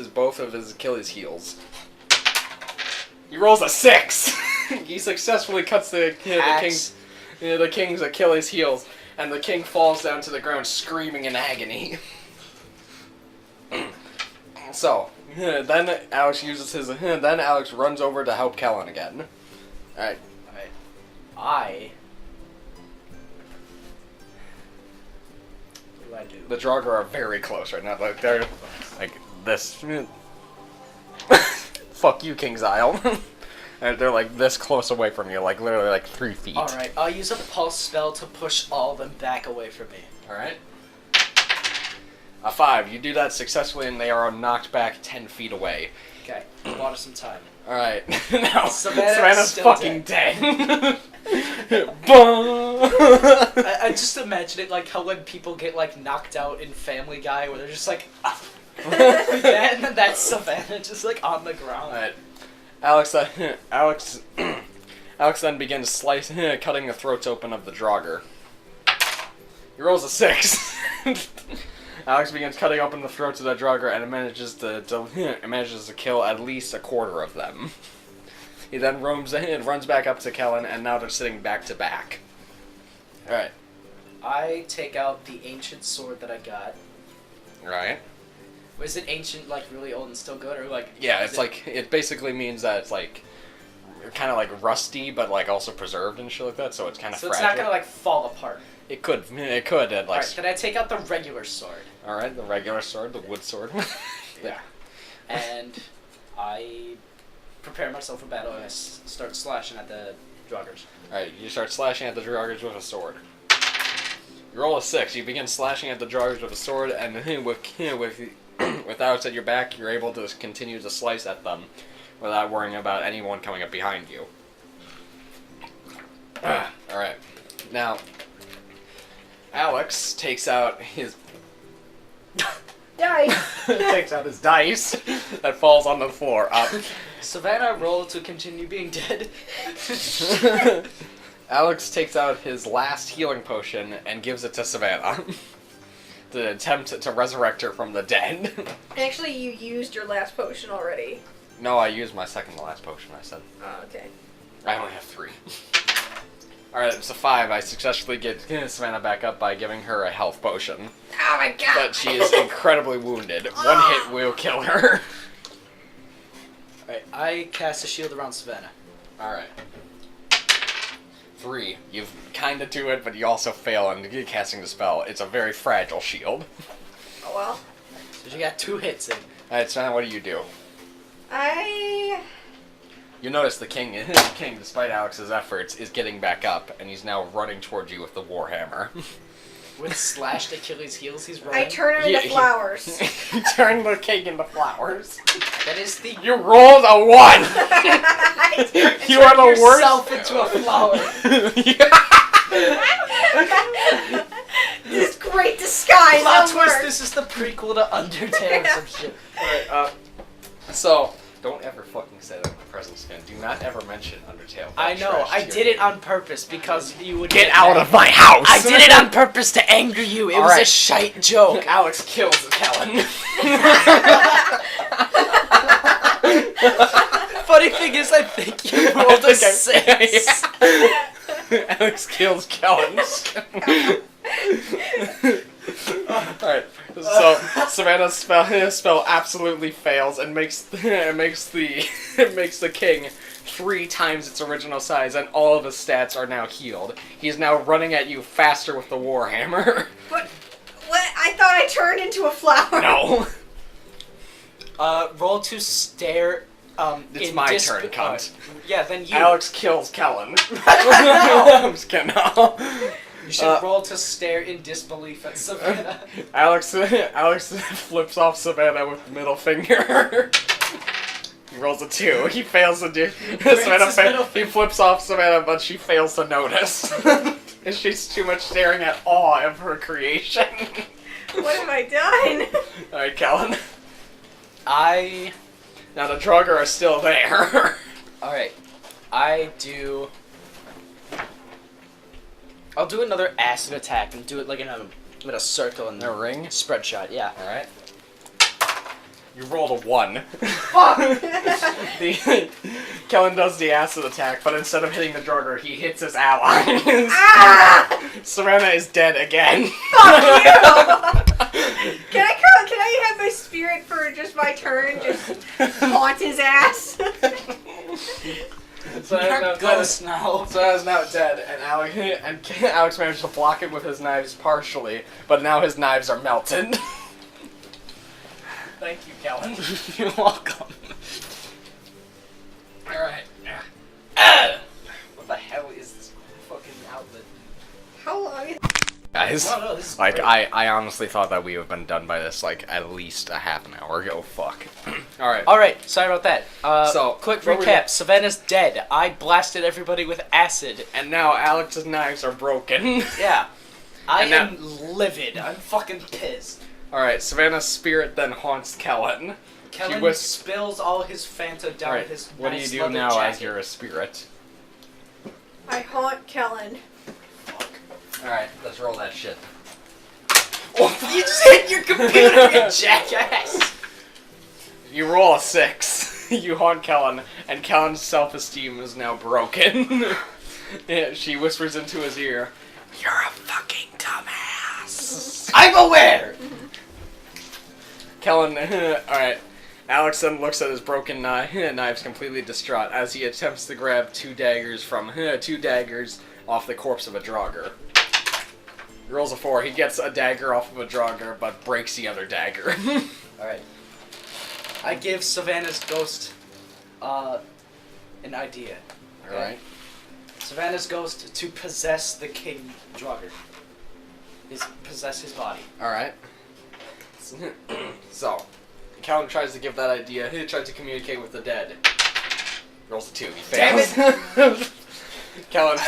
both of his Achilles heels. He rolls a 6. He successfully cuts the king's Achilles heels, and the king falls down to the ground screaming in agony. So, then Alex runs over to help Kellen again. Alright. What do I do? The Draugr are very close right now. Like, they're like this. Fuck you, King's Isle. And they're like this close away from you, like literally like 3 feet. Alright, I'll use a pulse spell to push all of them back away from me. Alright. A 5. You do that successfully and they are knocked back 10 feet away. Okay, bought us some time. Alright. Now, Savannah's still fucking dead. I just imagine it like how when people get like knocked out in Family Guy where they're just like like that, and then that's Savannah just like on the ground. Alright. Alex then begins cutting the throats open of the Draugr. He rolls a 6. Alex begins cutting open the throats of the Draugr and manages to kill at least a quarter of them. He then runs back up to Kellen, and now they're sitting back to back. Alright. I take out the ancient sword that I got. Right. Was it ancient, like really old and still good, or like? Yeah, it's like it basically means that it's like kind of like rusty, but like also preserved and shit like that. So it's kind of so fragile. it's not gonna like fall apart. It could. It could. Like. Alright, then I take out the regular sword. All right, the regular sword, the wood sword. Yeah. And I prepare myself for battle and I start slashing at the Draugrs. Alright, you start slashing at the Draugrs with a sword. You roll a 6. You begin slashing at the Draugrs with a sword, and with Alex at your back, you're able to continue to slice at them without worrying about anyone coming up behind you. Alright. Now, Alex takes out his... Dice. takes out his dice that falls on the floor. Savannah, roll to continue being dead. Alex takes out his last healing potion and gives it to Savannah to attempt to resurrect her from the dead. Actually, you used your last potion already. No, I used my second to last potion, I said. Oh, okay. I only have 3. Alright, it's a 5. I successfully get Savannah back up by giving her a health potion. Oh my god! But she is incredibly wounded. One hit will kill her. Alright, I cast a shield around Savannah. Alright. 3. You kind of do it, but you also fail in casting the spell. It's a very fragile shield. Oh well. So you got 2 hits in. Alright, so now what do? You notice the king, despite Alex's efforts, is getting back up, and he's now running towards you with the warhammer. With slashed Achilles' heels, he's running. I turn her into flowers. You turn the king into flowers. That is the... You rolled a 1! You are the worst. Yourself into a flower. This great disguise. Plot twist, works. this is the prequel to Undertale or some shit. Alright, so, don't ever fucking say that in the presence again. Do not ever mention Undertale. I know, I did it on purpose because you would Get out of my house! I did it on purpose to anger you. It was a shite joke. Alex kills Kellen. Funny thing is, I think you rolled a 6. Alex kills Kellen. Alright, so Savannah's spell absolutely fails and makes the king 3 times its original size, and all of his stats are now healed. He's now running at you faster with the warhammer. What? I thought I turned into a flower. No. Roll to stare. It's my turn, cunt. Yeah, then you. Alex kills Kellen. I'm just kidding. No. You should roll to stare in disbelief at Savannah. Alex flips off Savannah with the middle finger. He rolls a 2. He fails to do. He flips off Savannah, but she fails to notice. And she's too much staring at awe of her creation. What have I done? Alright, Kellen. Now the Draugr are still there. Alright. I'll do another acid attack and do it like in a circle in a ring? Spread shot, yeah. Alright. You rolled a 1. Fuck! Kellen does the acid attack, but instead of hitting the Draugr, he hits his allies. Ah! Savannah is dead again. Fuck you! Can I have my spirit for just my turn? Just haunt his ass? You're ghost now. Savannah's now dead, and Alex managed to block it with his knives partially, but now his knives are melted. Thank you, Kellen. You're welcome. Alright. What the hell is this fucking outlet? How long is Guys, No, this is like, great. I honestly thought that we would have been done by this, like, at least a half an hour ago. Fuck. Alright. Alright, sorry about that. So, quick what were recap. Savannah's dead. I blasted everybody with acid. And now Alex's knives are broken. Yeah. I And am livid. I'm fucking pissed. Alright, Savannah's spirit then haunts Kellen. Kellen spills all his Fanta down Alright, his what nice do you do leather now jacket. as you're a spirit? I haunt Kellen. Alright, let's roll that shit. You just hit your computer, you jackass! You roll a 6. You haunt Kellen, and Kellen's self-esteem is now broken. Yeah, she whispers into his ear, "You're a fucking dumbass." I'm aware! Kellen, alright. Alex then looks at his broken knives completely distraught as he attempts to grab 2 daggers off the corpse of a Draugr. He rolls a 4. He gets a dagger off of a Draugr, but breaks the other dagger. Alright. I give Savannah's ghost, an idea. Okay? Alright. Savannah's ghost to possess the King Draugr. Possess his body. Alright. So, Kellen tries to give that idea. He tries to communicate with the dead. Rolls a 2. He fails. Damn Kellen.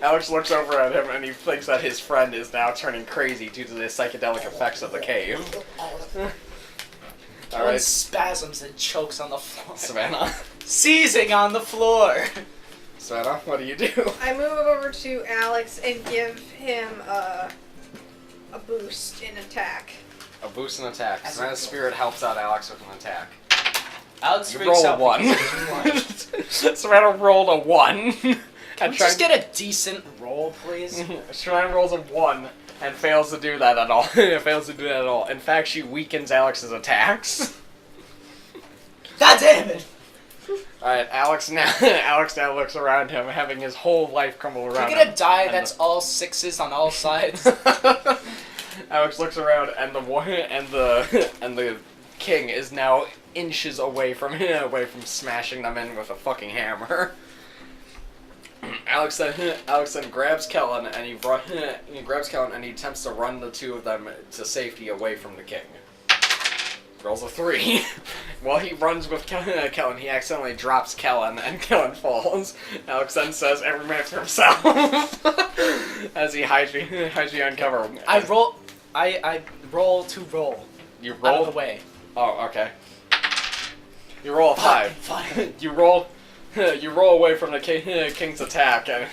Alex looks over at him and he thinks that his friend is now turning crazy due to the psychedelic effects of the cave. Kellen Alright, spasms and chokes on the floor. Savannah. Seizing on the floor. Savannah, what do you do? I move over to Alex and give him a boost in attack. A boost in attack. As Savannah's a- spirit helps out Alex with an attack. Alex You freaks roll a out 1. because he's Savannah rolled a 1. Can we just get a decent roll, please? Savannah rolls a 1 and fails to do that at all. Fails to do that at all. In fact, she weakens Alex's attacks. God damn it! Alright, Alex now looks around him, having his whole life crumble around You're him. gonna die. That's all sixes on all sides. Alex looks around, and the king is now inches away from smashing them in with a fucking hammer. Alex then grabs Kellen, and he attempts to run the two of them to safety away from the king. Rolls a 3. While he runs with Kellen, he accidentally drops Kellen, and Kellen falls. Alex then says, "Every man for himself," as he hides behind cover. I roll to roll. You Out roll of the way. Oh, okay. You roll a 5. Fine. You roll away from the king's attack, and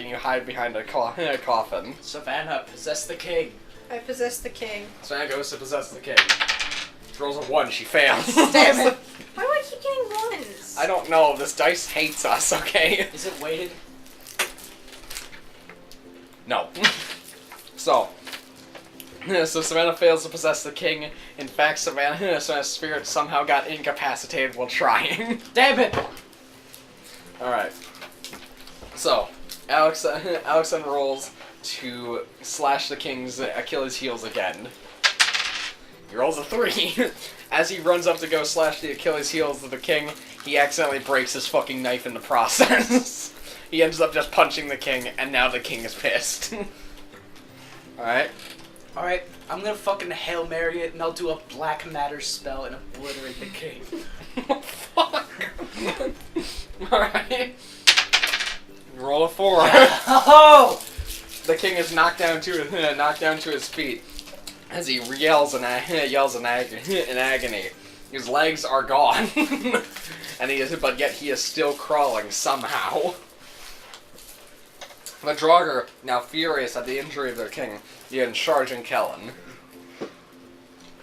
you hide behind a coffin. Savannah, possess the king. I possess the king. Savannah goes to possess the king. She rolls a 1, she fails. Damn it. Why do I keep getting ones? I don't know, this dice hates us, okay? Is it weighted? No. So Savannah fails to possess the king. In fact, Savannah's spirit somehow got incapacitated while trying. Damn it. Alright. So, Alex then rolls to slash the king's Achilles heels again. He rolls a 3. As he runs up to go slash the Achilles heels of the king, he accidentally breaks his fucking knife in the process. He ends up just punching the king, and now the king is pissed. Alright. Alright, I'm gonna fucking Hail Mary it, and I'll do a Black Matter spell and obliterate the king. Fuck. Alright. Roll a 4. Oh! The king is knocked down to his feet as he yells in agony. His legs are gone, but yet he is still crawling somehow. The Draugr, now furious at the injury of their king, begin charging Kellen.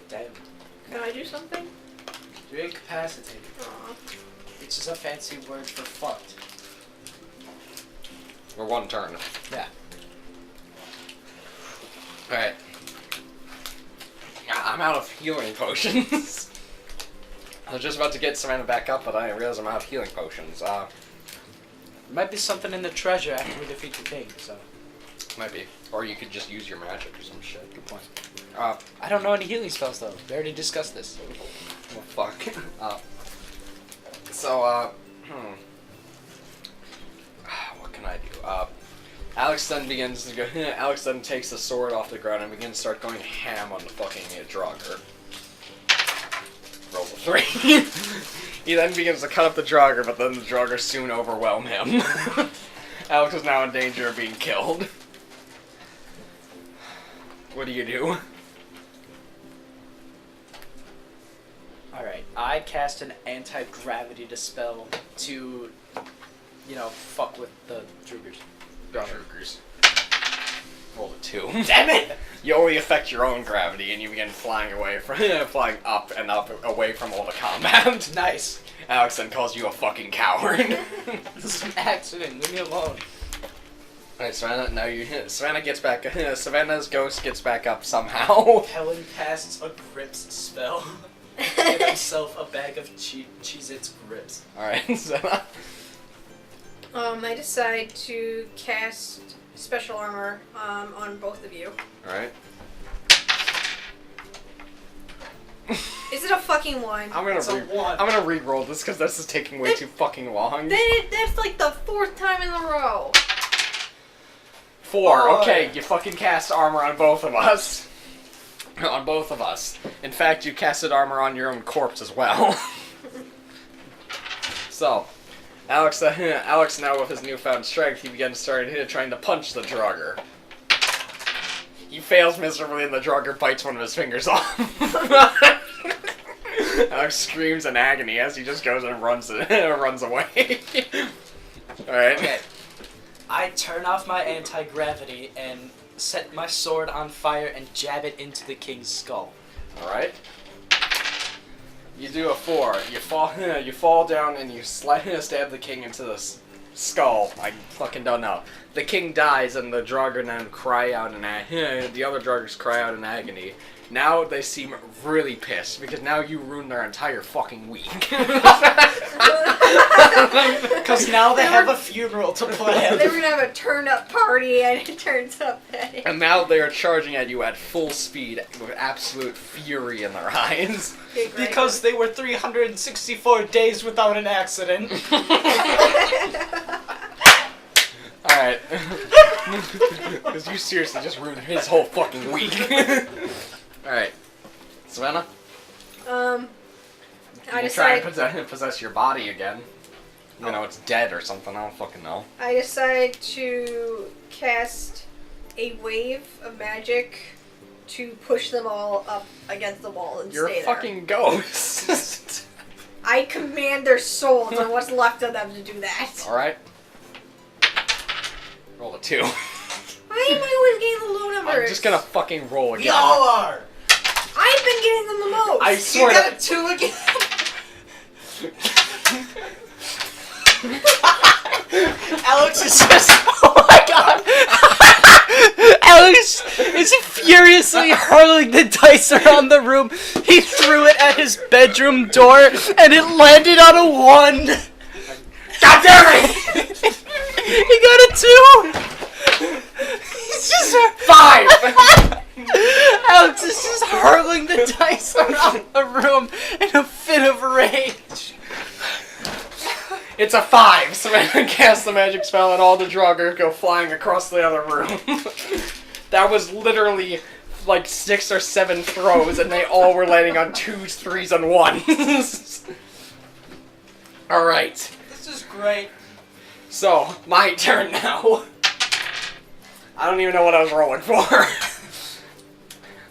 Damn. Can I do something? You're incapacitated. Aw. It's just a fancy word for fucked. For 1 turn. Yeah. Alright. I'm out of healing potions. I was just about to get Savannah back up, but I didn't realize I'm out of healing potions. Might be something in the treasure after we defeat the king, so. Might be. Or you could just use your magic or some shit. Good point. Uh, I don't know any healing spells, though. We already discussed this. well, fuck. What can I do? Alex then takes the sword off the ground and begins to start going ham on the fucking Draugr. Rolls a 3. He then begins to cut up the Draugr, but then the Draugr soon overwhelm him. Alex is now in danger of being killed. What do you do? Alright, I cast an anti-gravity dispel to, fuck with the Drugers. Draugrs. Roll a 2. Damn it! You only affect your own gravity, and you begin flying up and up away from all the combat. Nice. Alex then calls you a fucking coward. This is an accident. Leave me alone. Alright, Savannah. Savannah gets back. Savannah's ghost gets back up somehow. Helen casts a grips spell. Give himself a bag of Cheez-Its grips. Alright, Savannah. I decide to cast special armor on both of you. Alright. Is it a fucking 1? It's a 1. I'm gonna re-roll this because this is taking way too fucking long. That's like the 4th time in a row. 4. Oh. Okay, you fucking cast armor on both of us. On both of us. In fact, you casted armor on your own corpse as well. So, Alex now with his newfound strength, he started trying to punch the Draugr. He fails miserably, and the Draugr bites one of his fingers off. Alex screams in agony as he just goes and runs away. Alright. Okay. I turn off my anti-gravity and set my sword on fire and jab it into the king's skull. Alright. You do a 4. You fall down and you stab the king into the skull. I fucking don't know. The king dies and the Draugr then cry out in the other Draugrs cry out in agony. Now they seem really pissed because now you ruined their entire fucking week. Because now they have a funeral to plan. They were gonna have a turn-up party, and it turns out that. And now they are charging at you at full speed with absolute fury in their eyes. Because they were 364 days without an accident. Alright. Because you seriously just ruined his whole fucking week. Alright. Savannah? I You try decide. and possess your body again. You know, it's dead or something, I don't fucking know. I decide to cast a wave of magic to push them all up against the wall and You're stay a there. fucking ghost. I command their souls and what's left of them to do that. Alright. Roll a 2. Why am I always getting the low numbers? I'm just gonna fucking roll again. We all are. I've been getting them the most. I swear You got to- a 2 again. Alex is just. Oh my god. Alex is furiously hurling the dice around the room. He threw it at his bedroom door and it landed on a 1. God damn it! He got a 2. He's just 5! Alex is just hurling the dice around the room in a fit of rage. It's a 5. Savannah casts the magic spell and all the Draugr go flying across the other room. That was literally like 6 or 7 throws and they all were landing on 2s, 3s, and 1s. Alright. This is great. So, my turn now. I don't even know what I was rolling for.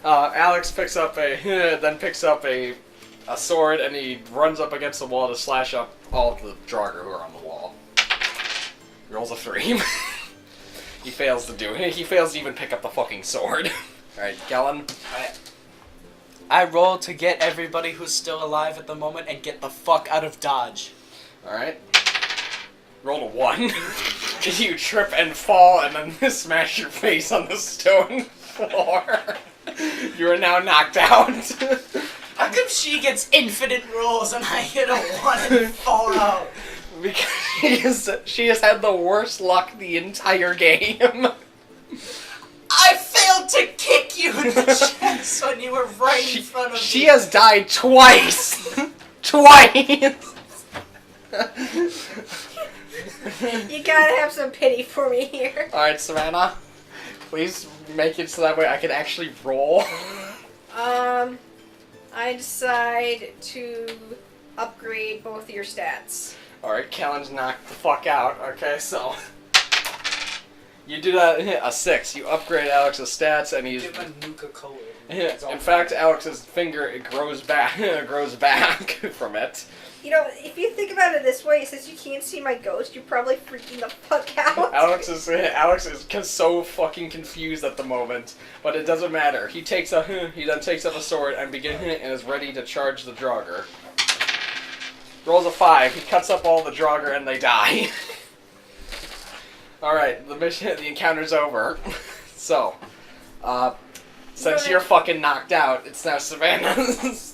Alex picks up a sword and he runs up against the wall to slash up all of the Draugr who are on the wall. He rolls a 3. He fails to do it. He fails to even pick up the fucking sword. Alright, Kellen. I roll to get everybody who's still alive at the moment and get the fuck out of Dodge. Alright. Roll a 1. You trip and fall and then smash your face on the stone floor. You are now knocked out. How come she gets infinite rolls and I hit a 1 and fall out? Because she has had the worst luck the entire game. I failed to kick you in the chest when you were right in front of me. She has died twice. Twice. You gotta have some pity for me here. Alright, Savannah. Please make it so that way I can actually roll. I decide to upgrade both your stats. Alright, Kellen's knocked the fuck out. Okay, so you do that, a 6. You upgrade Alex's stats and he's... Give a Nuka-Cola. In fact, Alex's finger, it grows back from it. You know, if you think about it this way, since you can't see my ghost, you're probably freaking the fuck out. Alex is so fucking confused at the moment, but it doesn't matter. He then takes up a sword and is ready to charge the Draugr. Rolls a 5. He cuts up all the Draugr and they die. All right, the encounter's over. So, since you're fucking knocked out, it's now Savannah's.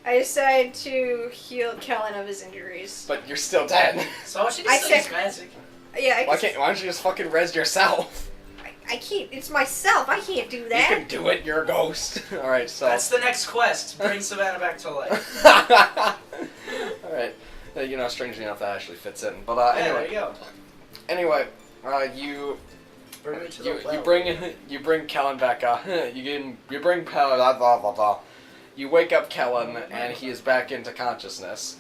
I decide to heal Kellen of his injuries. But you're still dead. So she I just says said- magic. Yeah, Why don't you just fucking res yourself? I can't. It's myself. I can't do You that. can do it. You're a ghost. All right, so. That's the next quest. Bring Savannah back to life. All right. Strangely enough, that actually fits in. But Yeah, anyway. there you go. Anyway, you Bring me to the well. you bring Kellen back up. You bring blah blah blah blah. You wake up Kellen and he is back into consciousness.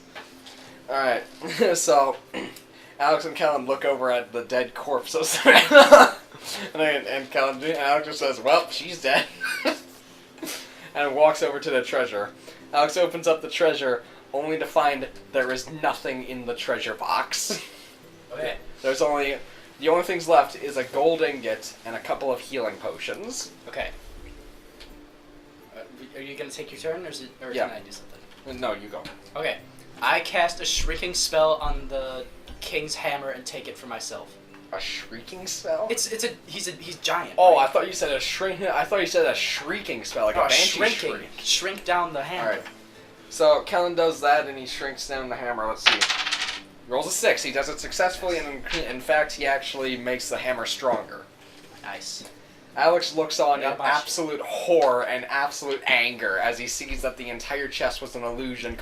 All right, so Alex and Kellen look over at the dead corpse of Savannah, and Alex just says, "Well, she's dead," and walks over to the treasure. Alex opens up the treasure only to find there is nothing in the treasure box. Okay. The only things left is a gold ingot and a couple of healing potions. Okay. Are you gonna take your turn, or Yeah. can I do something? No, you go. Okay. I cast a shrieking spell on the king's hammer and take it for myself. A shrieking spell? He's giant. Oh, right? I thought you said a shrieking spell, like a banshee shrinking. shriek. Shrink down the hammer. Alright. So Kellen does that and he shrinks down the hammer. Let's see. Rolls a 6. He does it successfully, and in fact, he actually makes the hammer stronger. Nice. Alex looks on in Not much. absolute horror and absolute anger as he sees that the entire chest was an illusion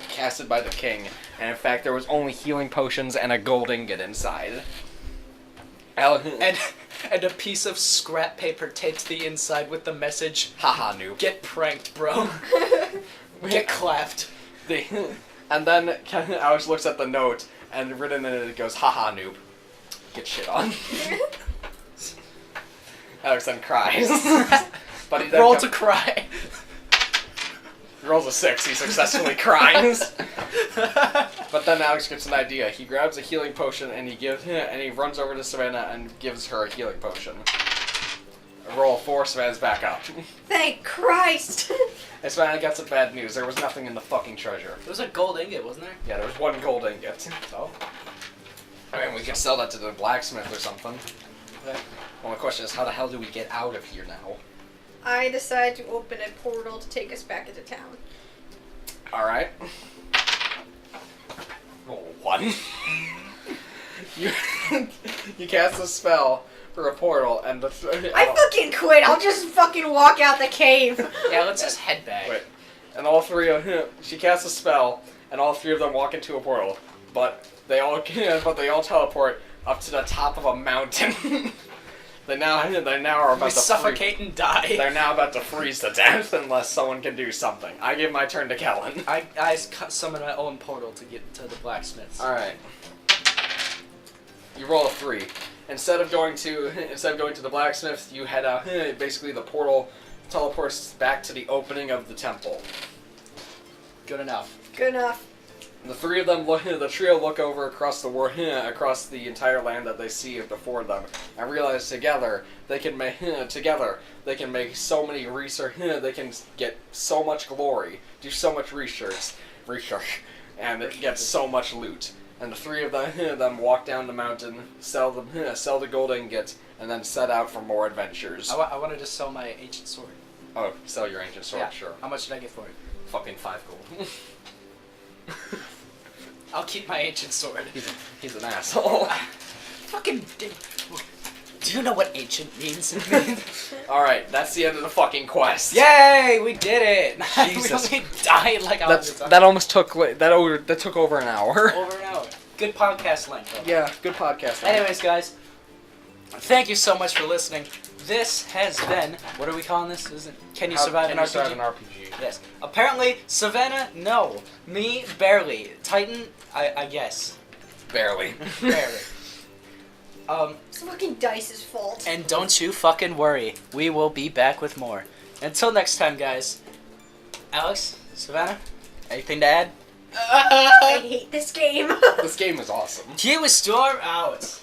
casted by the king, and in fact there was only healing potions and a gold ingot inside. And a piece of scrap paper taped to the inside with the message, Haha, noob. "Get pranked, bro." Get clapped. And then Alex looks at the note, and written in it goes, "Haha, noob. Get shit on." Alex then cries. But he then Roll to cry. He rolls a 6. He successfully cries. But then Alex gets an idea. He grabs a healing potion and he runs over to Savannah and gives her a healing potion. Roll 4. Savannah's back up. Thank Christ! And Savannah got some bad news. There was nothing in the fucking treasure. There was a gold ingot, wasn't there? Yeah, there was 1 gold ingot. Oh. I mean, we could sell that to the blacksmith or something. Okay. Well, the question is, how the hell do we get out of here now? I decide to open a portal to take us back into town. Alright. Roll 1. You cast a spell for a portal, and the... I fucking quit. I'll just fucking walk out the cave. Yeah, let's just head back. Wait. And all 3 of she casts a spell, and all 3 of them walk into a portal. But they all teleport up to the top of a mountain. They now are about We to suffocate and die. They're now about to freeze to death unless someone can do something. I give my turn to Kellen. I summon my own portal to get to the blacksmiths. All right. You roll a 3. Instead of going to the blacksmith, you head out. Basically, the portal teleports back to the opening of the temple. Good enough. Good enough. The 3 of them, the trio, look over across the entire land that they see before them, and realize together they can make so many research. They can get so much glory, do so much research, and get so much loot. And the 3 of them walk down the mountain, sell the gold ingot, and then set out for more adventures. I wanted to sell my ancient sword. Oh, sell your ancient sword, Yeah. sure. How much did I get for it? Fucking 5 gold. I'll keep my ancient sword. He's an asshole. Fucking. Do you know what ancient means? Alright, that's the end of the fucking quest. Yay! We did it! Jesus. We only died like all the time. That almost took that took over an hour. Over an hour. Good podcast length, though. Yeah, good podcast. Anyways, guys, thank you so much for listening. This has been, what are we calling this? Can you survive an RPG? Yes. Apparently, Savannah, no. Me, barely. Titan, I guess. Barely. Barely. It's fucking Dice's fault. And don't you fucking worry. We will be back with more. Until next time, guys. Alex, Savannah, anything to add? I hate this game. This game is awesome. Kiwicrew out.